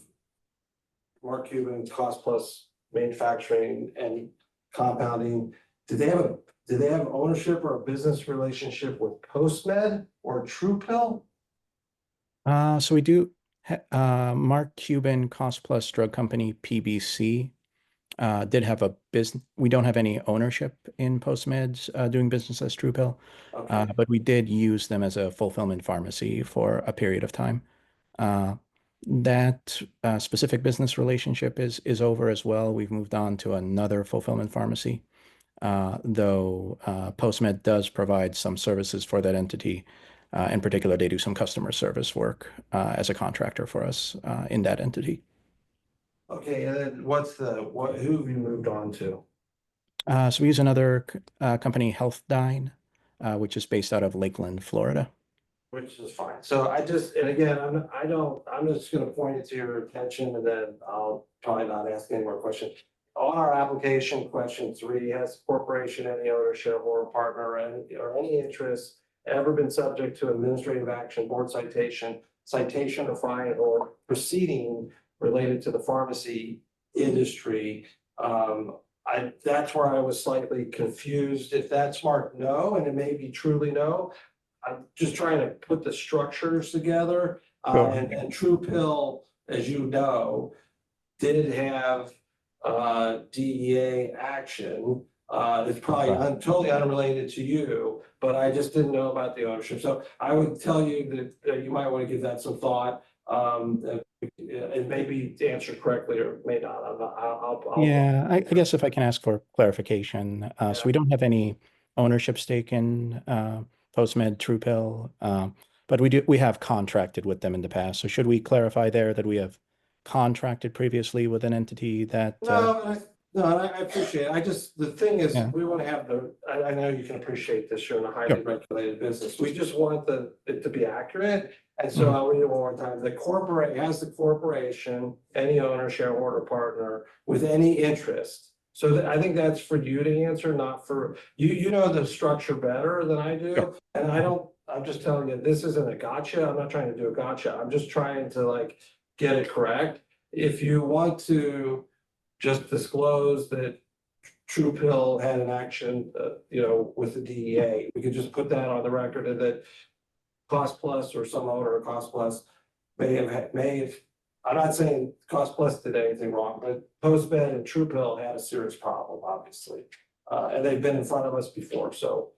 Mark Cuban, Cost Plus Manufacturing and Compounding, do they have ownership or a business relationship with PostMed or TruePill? So we do Mark Cuban, Cost Plus Drug Company, PBC, did have a business. We don't have any ownership in PostMed's doing business as TruePill, but we did use them as a fulfillment pharmacy for a period of time. That specific business relationship is over as well. We've moved on to another fulfillment pharmacy, though PostMed does provide some services for that entity. In particular, they do some customer service work as a contractor for us in that entity. Okay, and then who have you moved on to? So we use another company, Healthdyne, which is based out of Lakeland, Florida. Which is fine. So I'm just gonna point it to your attention and then I'll probably not ask any more questions. On our application, question 3, has the corporation any owner, shareholder, partner, or any interest ever been subject to administrative action, board citation, or fine, or proceeding related to the pharmacy industry? That's where I was slightly confused. If that's marked no, and it may be truly no, I'm just trying to put the structures together. And TruePill, as you know, did have DEA action. It's probably totally unrelated to you, but I just didn't know about the ownership. So I would tell you that you might want to give that some thought. It may be answered correctly or may not. Yeah, I guess if I can ask for clarification. So we don't have any ownership stake in PostMed, TruePill, but we have contracted with them in the past. So should we clarify there that we have contracted previously with an entity that? No, I appreciate it. The thing is, we want to have I know you can appreciate this, you're in a highly regulated business. We just want it to be accurate. And so I'll read it one more time. The corporation, any owner, shareholder, partner with any interest. So I think that's for you to answer, not for you know the structure better than I do. And I'm just telling you, this isn't a gotcha. I'm not trying to do a gotcha. I'm just trying to get it correct. If you want to just disclose that TruePill had an action, with the DEA, we could just put that on the record, and that Cost Plus or some owner of Cost Plus may have, I'm not saying Cost Plus did anything wrong, but PostMed and TruePill had a serious problem, obviously. And they've been in front of us before, so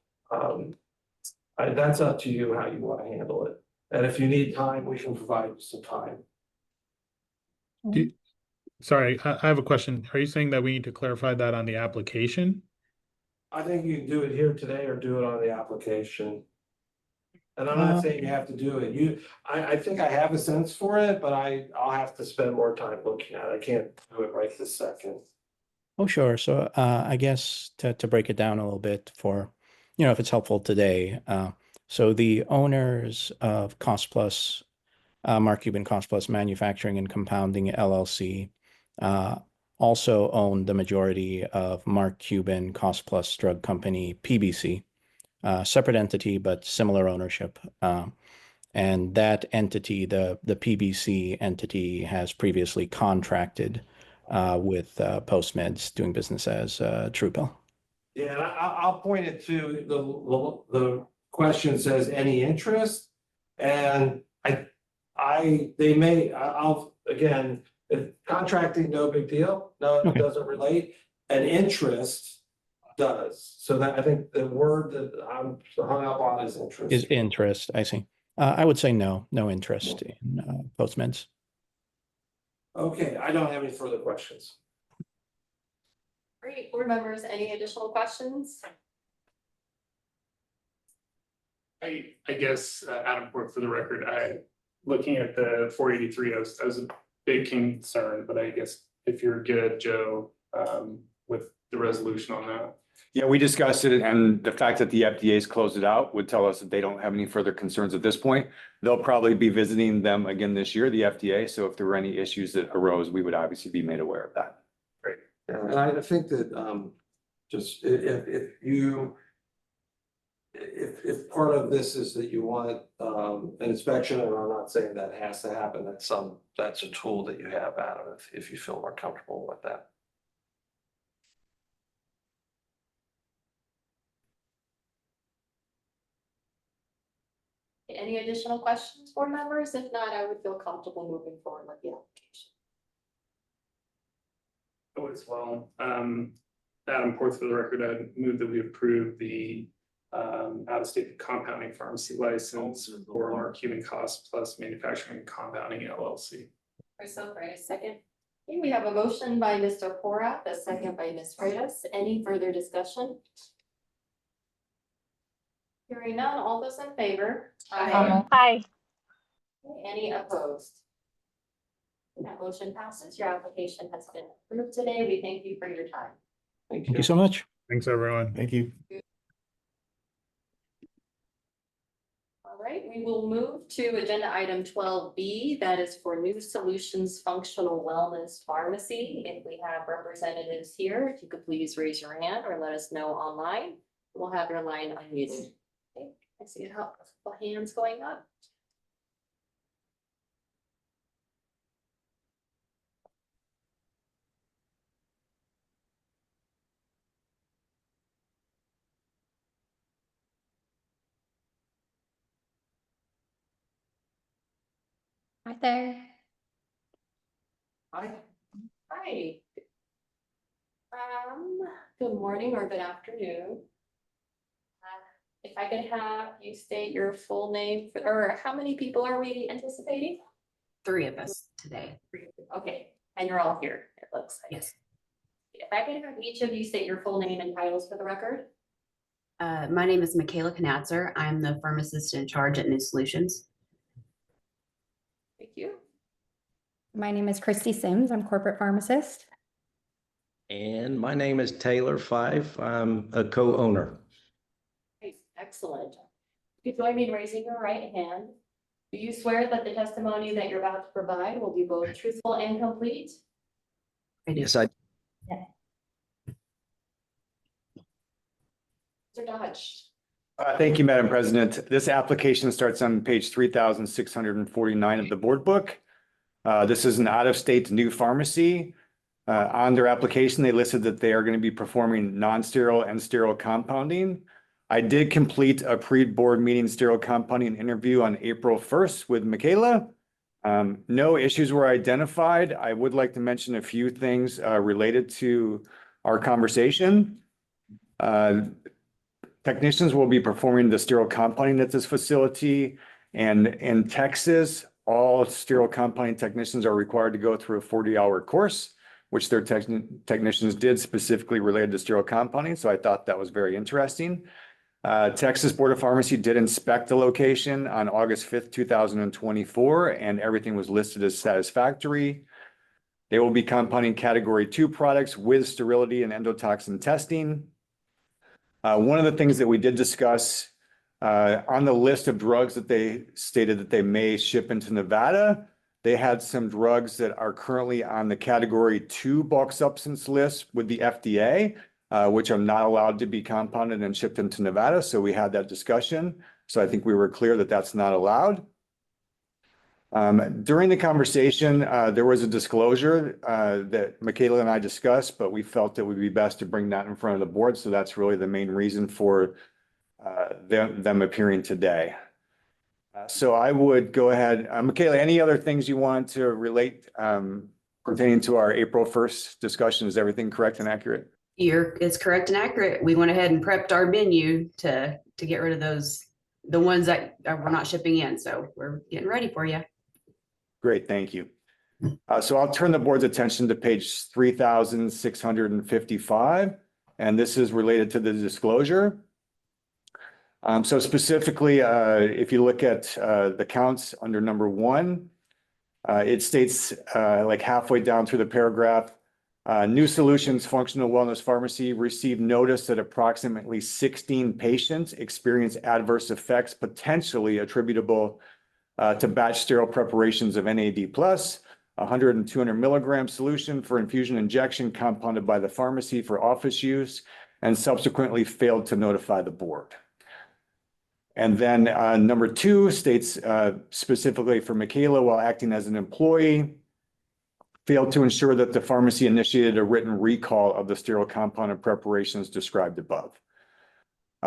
that's up to you how you want to handle it. And if you need time, we can provide you some time. Sorry, I have a question. Are you saying that we need to clarify that on the application? I think you can do it here today or do it on the application. And I'm not saying you have to do it. I think I have a sense for it, but I'll have to spend more time looking at it. I can't do it right this second. Oh, sure. So I guess to break it down a little bit for if it's helpful today. So the owners of Cost Plus, Mark Cuban Cost Plus Manufacturing and Compounding LLC, also own the majority of Mark Cuban Cost Plus Drug Company, PBC, separate entity, but similar ownership. And that entity, the PBC entity, has previously contracted with Postmeds, doing business as Truepill. Yeah, and I'll point it to the question says any interest, and I'll again, if contracting, no big deal, no, it doesn't relate. An interest does. So that I think the word that I'm hung up on is interest. Is interest, I see. I would say no interest in Postmeds. Okay, I don't have any further questions. Great, board members, any additional questions? I guess, Adam Port, for the record, looking at the 483, I was a big concern, but I guess if you're good, Joe, with the resolution on that. Yeah, we discussed it, and the fact that the FDA's closed it out would tell us that they don't have any further concerns at this point. They'll probably be visiting them again this year, the FDA. So if there were any issues that arose, we would obviously be made aware of that. Great. And I think that just if part of this is that you want an inspection, and I'm not saying that has to happen, that's a tool that you have, Adam, if you feel more comfortable with that. Any additional questions, board members? If not, I would feel comfortable moving forward with the application. Oh, as well. Adam Port, for the record, I move that we approve the out-of-state compounding pharmacy license for Mark Cuban Cost Plus Manufacturing and Compounding LLC. So for a second. Okay, we have a motion by Mr. Porat, a second by Ms. Freitas. Any further discussion? Hearing none, all those in favor? Aye. Any opposed? That motion passes. Your application has been approved today. We thank you for your time. Thank Thank you so much. Thanks, everyone. Thank you. All right, we will move to agenda item 12B. That is for New Solutions Functional Wellness Pharmacy. If we have representatives here, if you could please raise your hand or let us know online. We'll have your line unmuted. Okay, I see a couple hands going up. Hi there. Hi. Hi. Good morning or good afternoon. If I could have you state your full name, or how many people are we anticipating? 3 of us today. Okay, and you're all here, it looks like. Yes. If I could have each of you state your full name and titles for the record. My name is Michaela Knatzer. I'm the pharmacist in charge at New Solutions. Thank you. My name is Christy Sims. I'm corporate pharmacist. And my name is Taylor Fife. I'm a co-owner. Great, excellent. If you join me in raising your right hand, do you swear that the testimony that you're about to provide will be both truthful and complete? Yes, I. Mr. Dodge. Thank you, Madam President. This application starts on page 3,649 of the board book. This is an out-of-state new pharmacy. On their application, they listed that they are going to be performing non-sterile and sterile compounding. I did complete a pre-board meeting sterile compounding interview on April 1st with Michaela. No issues were identified. I would like to mention a few things related to our conversation. Technicians will be performing the sterile compounding at this facility, and in Texas, all sterile compounding technicians are required to go through a 40-hour course, which their technicians did specifically related to sterile compounding. So I thought that was very interesting. Texas Board of Pharmacy did inspect the location on August 5th, 2024, and everything was listed as satisfactory. They will be compounding category 2 products with sterility and endotoxin testing. One of the things that we did discuss on the list of drugs that they stated that they may ship into Nevada, they had some drugs that are currently on the Category 2 bulk substance list with the FDA, which are not allowed to be compounded and shipped into Nevada. So we had that discussion. So I think we were clear that that's not allowed. During the conversation, there was a disclosure that Michaela and I discussed, but we felt it would be best to bring that in front of the board. So that's really the main reason for them appearing today. So I would go ahead. Michaela, any other things you want to relate pertaining to our April 1st discussion? Is everything correct and accurate? It's correct and accurate. We went ahead and prepped our menu to get rid of those, the ones that we're not shipping in. So we're getting ready for you. Great, thank you. So I'll turn the board's attention to page 3655, and this is related to the disclosure. So specifically, if you look at the counts under number 1, it states like halfway down through the paragraph, New Solutions Functional Wellness Pharmacy received notice that approximately 16 patients experienced adverse effects potentially attributable to batch sterile preparations of NAD+, 100 and 200 milligram solution for infusion injection compounded by the pharmacy for office use, and subsequently failed to notify the board. And then number 2 states specifically for Michaela, while acting as an employee, failed to ensure that the pharmacy initiated a written recall of the sterile compounded preparations described above.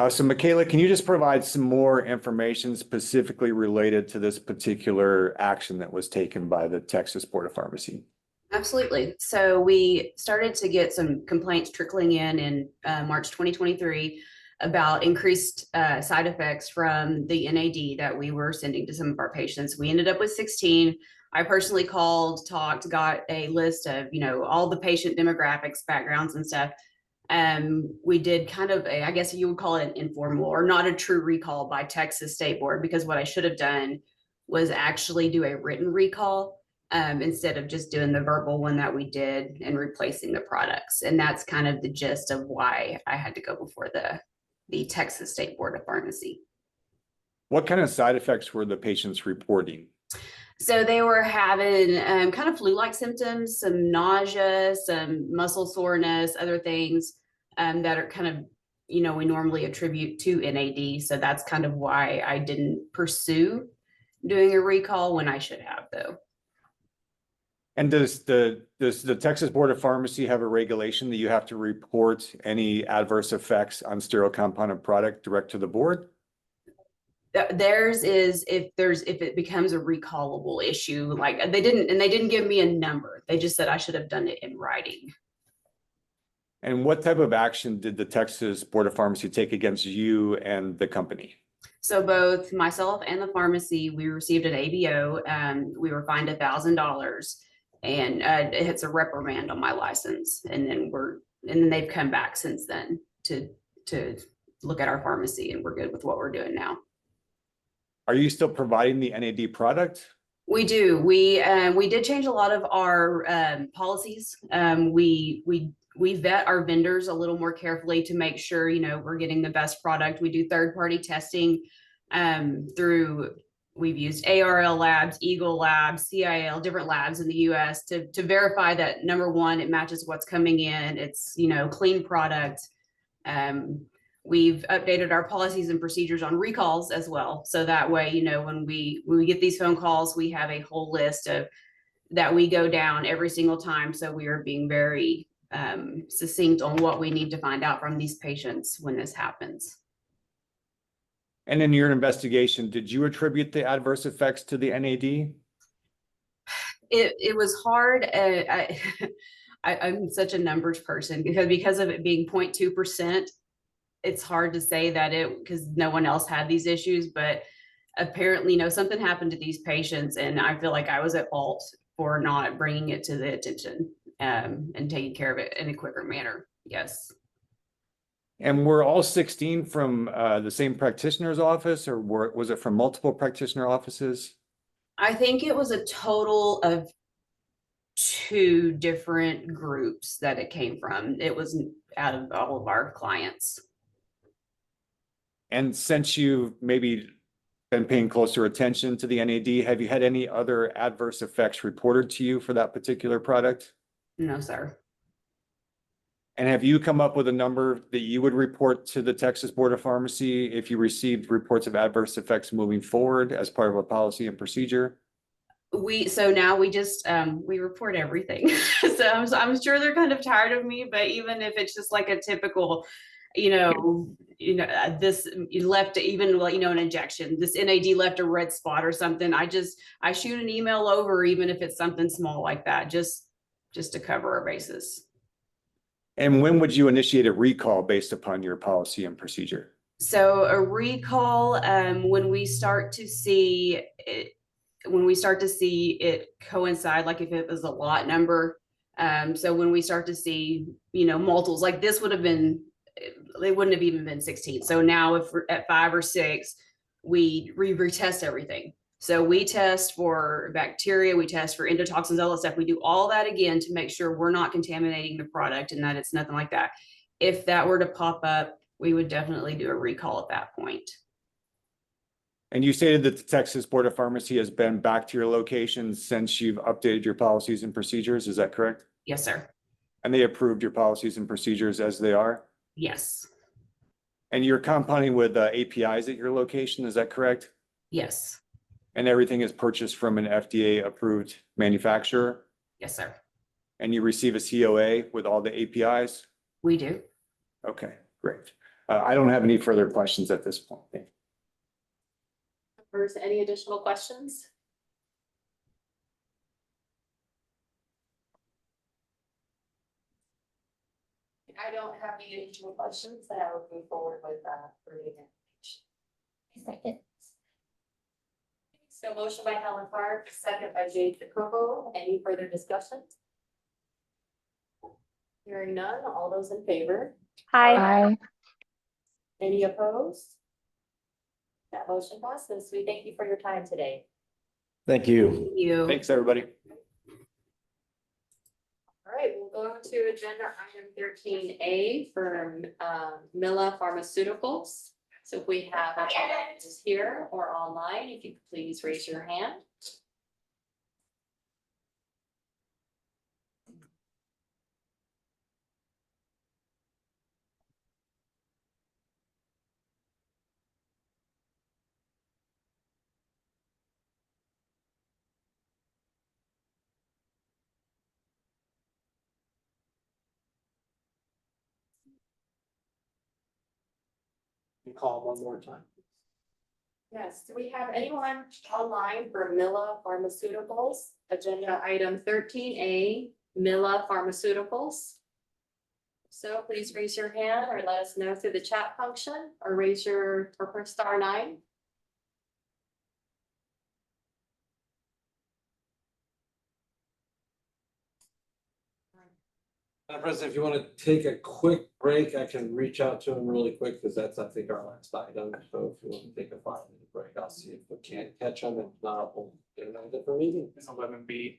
So Michaela, can you just provide some more information specifically related to this particular action that was taken by the Texas Board of Pharmacy? Absolutely. So we started to get some complaints trickling in March 2023 about increased side effects from the NAD that we were sending to some of our patients. We ended up with 16. I personally called, talked, got a list of, all the patient demographics, backgrounds and stuff. We did kind of I guess you would call it an informal or not a true recall by Texas State Board, because what I should have done was actually do a written recall instead of just doing the verbal one that we did and replacing the products. And that's kind of the gist of why I had to go before the Texas State Board of Pharmacy. What kind of side effects were the patients reporting? So they were having kind of flu-like symptoms, some nausea, some muscle soreness, other things that are kind of, we normally attribute to NAD. So that's kind of why I didn't pursue doing a recall when I should have, though. And does the Texas Board of Pharmacy have a regulation that you have to report any adverse effects on sterile compounded product direct to the board? Theirs is if it becomes a recallable issue, like they didn't give me a number. They just said I should have done it in writing. And what type of action did the Texas Board of Pharmacy take against you and the company? So both myself and the pharmacy, we received an ABO. We were fined $1,000, and it's a reprimand on my license. And then they've come back since then to look at our pharmacy, and we're good with what we're doing now. Are you still providing the NAD product? We do. We did change a lot of our policies. We vet our vendors a little more carefully to make sure, we're getting the best product. We do third-party testing we've used ARL Labs, Eagle Labs, CIL, different labs in the US to verify that, number one, it matches what's coming in. It's, clean product. We've updated our policies and procedures on recalls as well. So that way, when we get these phone calls, we have a whole list of that we go down every single time. So we are being very succinct on what we need to find out from these patients when this happens. And in your investigation, did you attribute the adverse effects to the NAD? It was hard. I'm such a numbers person because of it being 0.2%. It's hard to say that because no one else had these issues, but apparently, something happened to these patients, and I feel like I was at fault for not bringing it to the attention and taking care of it in a quicker manner. Yes. And were all 16 from the same practitioner's office, or was it from multiple practitioner offices? I think it was a total of 2 different groups that it came from. It was out of all of our clients. And since you've maybe been paying closer attention to the NAD, have you had any other adverse effects reported to you for that particular product? No, sir. And have you come up with a number that you would report to the Texas Board of Pharmacy if you received reports of adverse effects moving forward as part of a policy and procedure? So now we just, we report everything. So I'm sure they're kind of tired of me, but even if it's just like a typical, this left, even, an injection, this NAD left a red spot or something, I shoot an email over, even if it's something small like that, just to cover our bases. And when would you initiate a recall based upon your policy and procedure? So a recall, when we start to see it coincide, like if it was a lot number. So when we start to see, multiples, like this would have been, they wouldn't have even been 16. So now if we're at 5 or 6, we retest everything. So we test for bacteria, we test for endotoxins, all that stuff. We do all that again to make sure we're not contaminating the product and that it's nothing like that. If that were to pop up, we would definitely do a recall at that point. And you stated that the Texas Board of Pharmacy has been back to your location since you've updated your policies and procedures. Is that correct? Yes, sir. And they approved your policies and procedures as they are? Yes. And you're compounding with APIs at your location, is that correct? Yes. And everything is purchased from an FDA approved manufacturer? Yes, sir. And you receive a COA with all the APIs? We do. Okay, great. I don't have any further questions at this point. Thank you. Members, any additional questions? I don't have any additional questions, then I would move forward with further information. Second. So motion by Helen Clark, second by Jade DeCoco. Any further discussion? Hearing none, all those in favor? Hi. Any opposed? That motion passes. We thank you for your time today. Thank you. Thank you. Thanks, everybody. All right, we'll go to agenda item 13A for Mila Pharmaceuticals. So if we have representatives here or online, if you could please raise your hand. You call one more time. Yes, do we have anyone online for Mila Pharmaceuticals? Agenda item 13A, Mila Pharmaceuticals. So please raise your hand or let us know through the chat function or press star 9. Madam President, if you want to take a quick break, I can reach out to him really quick because that's, I think, our last item. So if you want to take a 5-minute break, I'll see if we can't catch him. If not, we'll get another different meeting. It's 11B.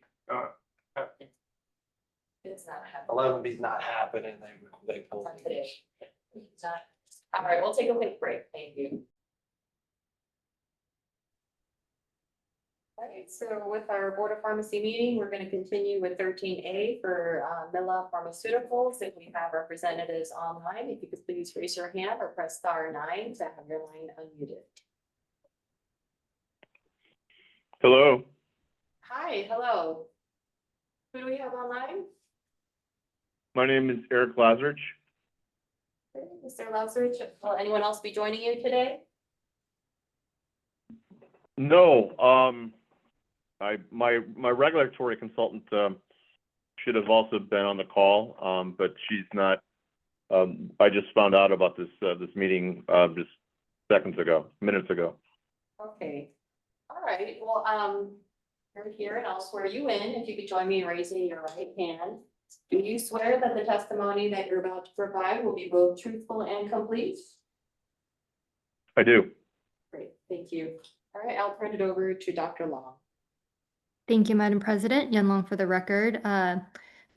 It's not happening 11B is not happening. They pulled. today. It's not. All right, we'll take a quick break. Thank you. All right, so with our Board of Pharmacy meeting, we're going to continue with 13A for Mila Pharmaceuticals. If we have representatives online, if you could please raise your hand or press star 9 to have your line unmuted. Hello. Hi, hello. Who do we have online? My name is Eric Lazarich. Mr. Lazarich, will anyone else be joining you today? No, my regulatory consultant should have also been on the call, but she's not. I just found out about this meeting just minutes ago. Okay. All right. Well, you're here and I'll swear you in. If you could join me in raising your right hand. Do you swear that the testimony that you're about to provide will be both truthful and complete? I do. Great. Thank you. All right. I'll turn it over to Dr. Long. Thank you, Madam President. Yan Long for the record.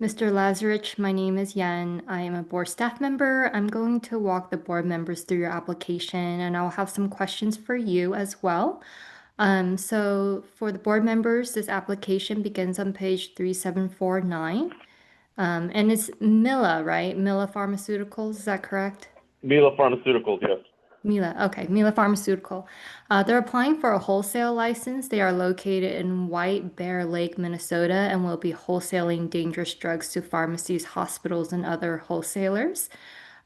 Mr. Lazarich, my name is Yen. I am a board staff member. I'm going to walk the board members through your application and I'll have some questions for you as well. So for the board members, this application begins on page 3749. And it's Mila, right? Mila Pharmaceuticals, is that correct? Mila Pharmaceuticals, yes. Mila, okay, Mila Pharmaceutical. They're applying for a wholesale license. They are located in White Bear Lake, Minnesota, and will be wholesaling dangerous drugs to pharmacies, hospitals, and other wholesalers.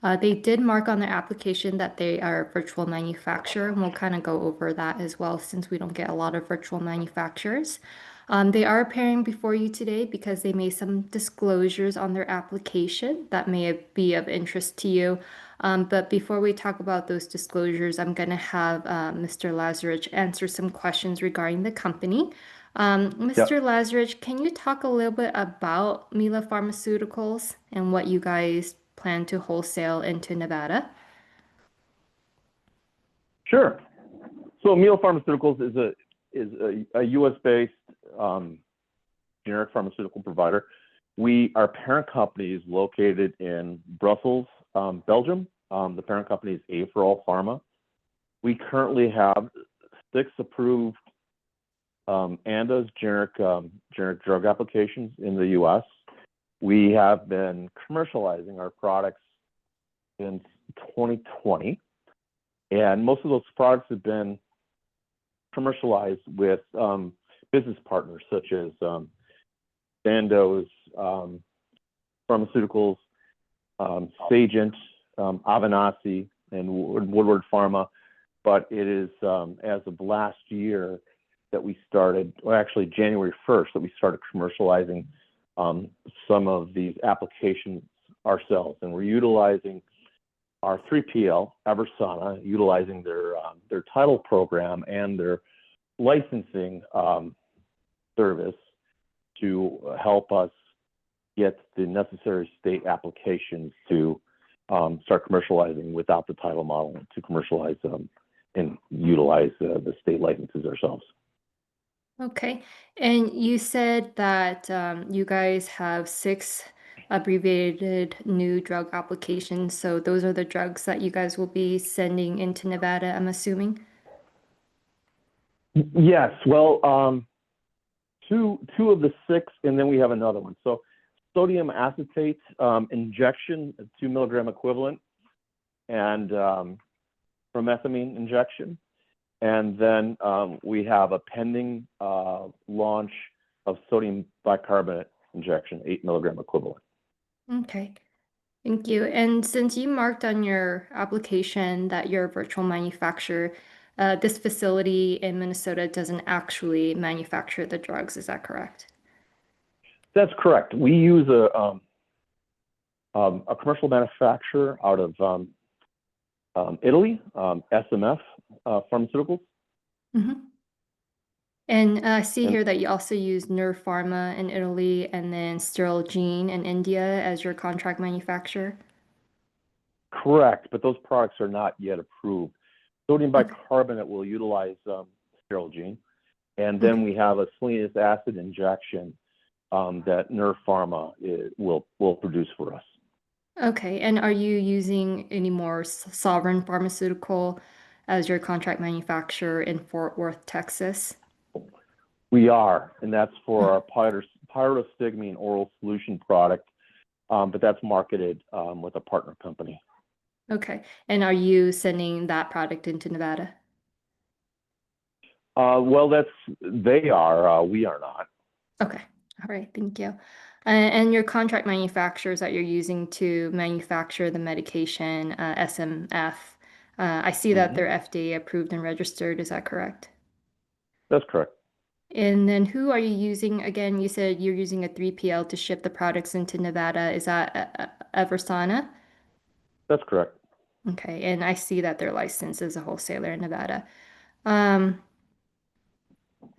They did mark on their application that they are a virtual manufacturer, and we'll kind of go over that as well since we don't get a lot of virtual manufacturers. They are appearing before you today because they made some disclosures on their application that may be of interest to you. But before we talk about those disclosures, I'm going to have Mr. Lazarich answer some questions regarding the company. Mr. Lazarich, can you talk a little bit about Mila Pharmaceuticals and what you guys plan to wholesale into Nevada? Sure. So Mila Pharmaceuticals is a U.S.-based generic pharmaceutical provider. Our parent company is located in Brussels, Belgium. The parent company is A4All Pharma. We currently have 6 approved ANDAs, generic drug applications in the U.S. We have been commercializing our products since 2020, and most of those products have been commercialized with business partners such as Sandoz Pharmaceuticals, Sagent, Avanasi, and Woodward Pharma. But it is as of last year that we started, or actually January 1st, that we started commercializing some of these applications ourselves. And we're utilizing our 3PL, Eversana, utilizing their title program and their licensing service to help us get the necessary state applications to start commercializing without the title model, to commercialize and utilize the state licenses ourselves. Okay, and you said that you guys have 6 abbreviated new drug applications. So those are the drugs that you guys will be sending into Nevada, I'm assuming? Yes, well, two of the 6, and then we have another one. So sodium acetate injection, 2 milligram equivalent, and promethamine injection. And then we have a pending launch of sodium bicarbonate injection, 8 milligram equivalent. Okay, thank you. And since you marked on your application that you're a virtual manufacturer, this facility in Minnesota doesn't actually manufacture the drugs, is that correct? That's correct. We use a commercial manufacturer out of Italy, SMF Pharmaceuticals. Mm-hmm. And I see here that you also use Nerve Pharma in Italy and then Sterile Gene in India as your contract manufacturer. Correct, but those products are not yet approved. Sodium bicarbonate will utilize Sterile Gene, and then we have a salicylic acid injection that Nerve Pharma will produce for us. Okay, and are you using any more Sovereign Pharmaceutical as your contract manufacturer in Fort Worth, Texas? We are, and that's for our pyrostigmine oral solution product, but that's marketed with a partner company. Okay, and are you sending that product into Nevada? Well, they are, we are not. Okay, all right, thank you. And your contract manufacturers that you're using to manufacture the medication, SMF, I see that they're FDA approved and registered, is that correct? That's correct. And then who are you using? Again, you said you're using a 3PL to ship the products into Nevada. Is that Eversana? That's correct. Okay, and I see that they're licensed as a wholesaler in Nevada. Let's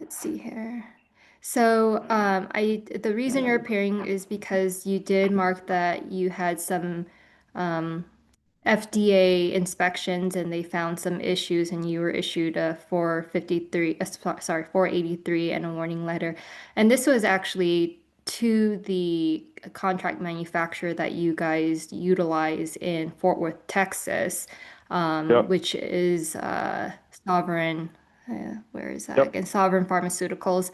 see here. So the reason you're appearing is because you did mark that you had some FDA inspections and they found some issues and you were issued a 483 and a warning letter. And this was actually to the contract manufacturer that you guys utilize in Fort Worth, Texas, Yep. which is Sovereign. Where is that Yep. again? Sovereign Pharmaceuticals.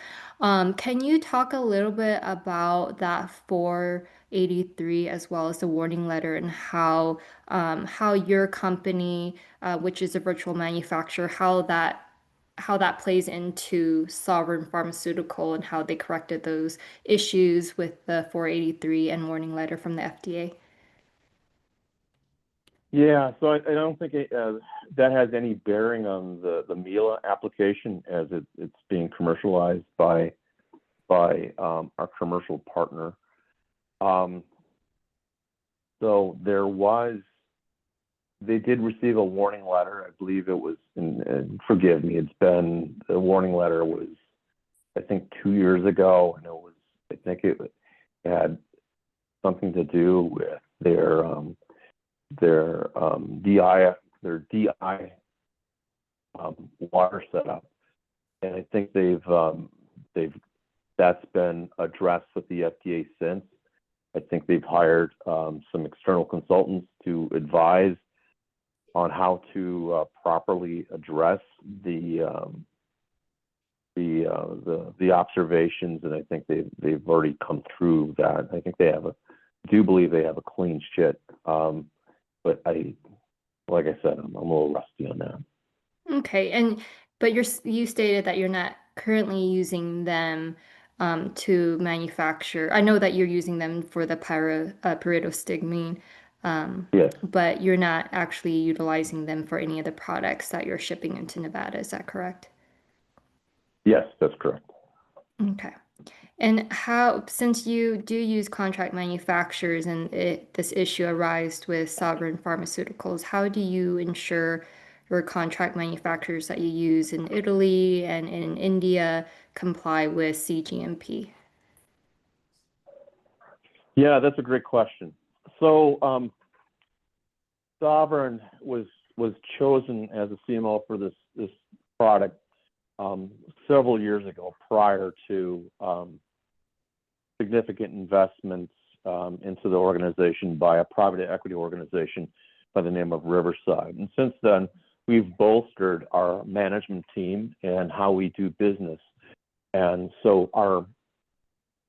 Can you talk a little bit about that 483 as well as the warning letter and how your company, which is a virtual manufacturer, how that plays into Sovereign Pharmaceutical and how they corrected those issues with the 483 and warning letter from the FDA? Yeah, so I don't think that has any bearing on the Mila application as it's being commercialized by our commercial partner. So they did receive a warning letter. I believe it was, and forgive me, the warning letter was, I think, 2 years ago, and I think it had something to do with their DI water setup, and I think that's been addressed with the FDA since. I think they've hired some external consultants to advise on how to properly address the observations, and I think they've already come through that. I think do believe they have a clean shit. But like I said, I'm a little rusty on that. Okay, but you stated that you're not currently using them to manufacture. I know that you're using them for the pyridostigmine, Yes. but you're not actually utilizing them for any of the products that you're shipping into Nevada. Is that correct? Yes, that's correct. Okay. And since you do use contract manufacturers and this issue arose with Sovereign Pharmaceuticals, how do you ensure your contract manufacturers that you use in Italy and in India comply with CGMP? Yeah, that's a great question. So Sovereign was chosen as a CMO for this product several years ago, prior to significant investments into the organization by a private equity organization by the name of Riverside. And since then, we've bolstered our management team and how we do business. And so our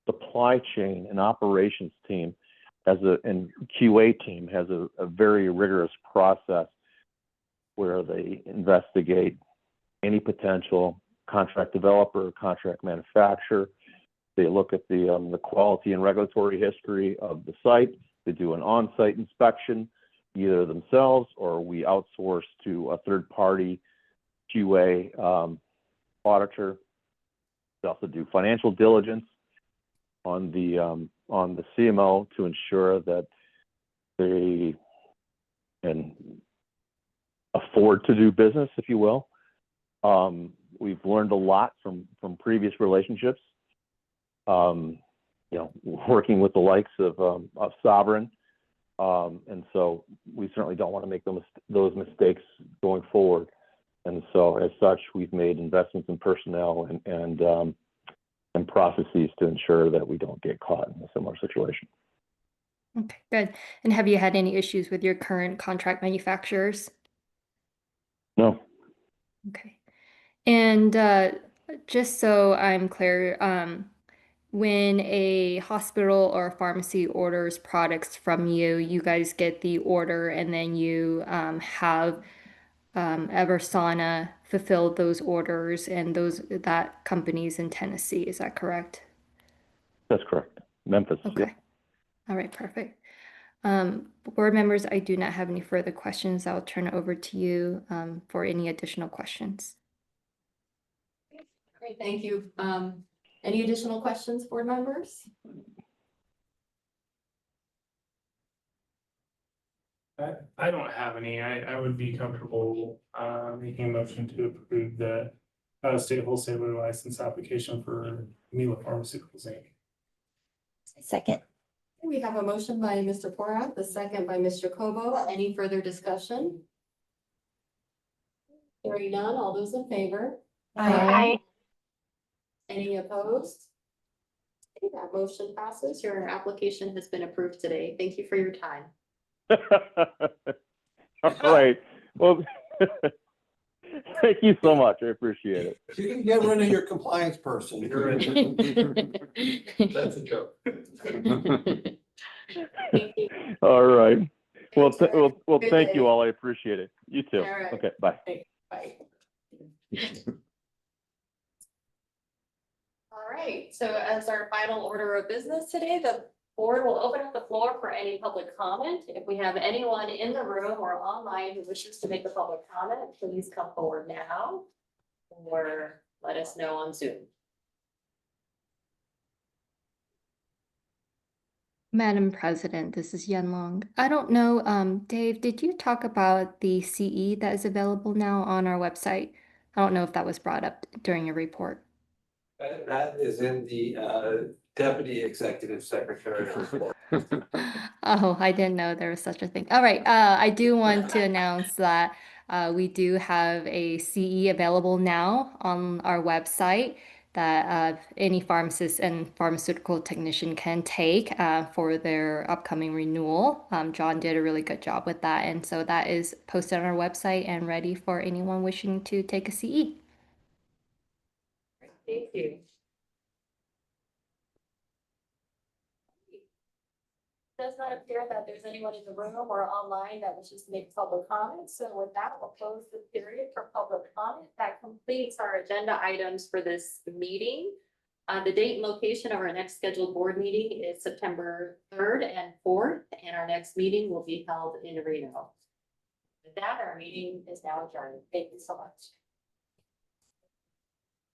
supply chain and operations team and QA team has a very rigorous process where they investigate any potential contract developer, contract manufacturer. They look at the quality and regulatory history of the site. They do an on-site inspection, either themselves or we outsource to a third-party QA auditor. They also do financial diligence on the CMO to ensure that they can afford to do business, if you will. We've learned a lot from previous relationships. Working with the likes of Sovereign, and so we certainly don't want to make those mistakes going forward. And so, as such, we've made investments in personnel and processes to ensure that we don't get caught in a similar situation. Okay, good. And have you had any issues with your current contract manufacturers? No. Okay. And just so I'm clear, when a hospital or a pharmacy orders products from you, you guys get the order and then you have Eversana fulfill those orders, and that company's in Tennessee. Is that correct? That's correct. Memphis. Okay. Yeah. All right, perfect. Board members, I do not have any further questions. I'll turn it over to you for any additional questions. Great, thank you. Any additional questions, board members? I don't have any. I would be comfortable making a motion to approve the state wholesaler license application for Mila Pharmaceuticals Inc. Second. We have a motion by Mr. Porat, the second by Mr. Kobo. Any further discussion? Hearing none, all those in favor? Aye. Any opposed? Okay, that motion passes. Your application has been approved today. Thank you for your time. All right, well, thank you so much. I appreciate it. You can get rid of your compliance person. You're in. That's a joke. Thank you. All right. Well, well, Good thank day. you all. I appreciate it. You too. All right. Okay, bye. Bye. All right, so as our final order of business today, the board will open up the floor for any public comment. If we have anyone in the room or online who wishes to make a public comment, please come forward now or let us know on Zoom. Madam President, this is Yen Long. I don't know, Dave, did you talk about the CE that is available now on our website? I don't know if that was brought up during your report. That is in the deputy executive secretary report. Oh, I didn't know there was such a thing. All right, I do want to announce that we do have a CE available now on our website that any pharmacist and pharmaceutical technician can take for their upcoming renewal. John did a really good job with that, and so that is posted on our website and ready for anyone wishing to take a CE. Thank you. Does not appear that there's anyone in the room or online that wishes to make public comments. So with that, we'll close the period for public comment. That completes our agenda items for this meeting. The date and location of our next scheduled board meeting is September 3rd and 4th, and our next meeting will be held in Reno. With that, our meeting is now adjourned. Thank you so much.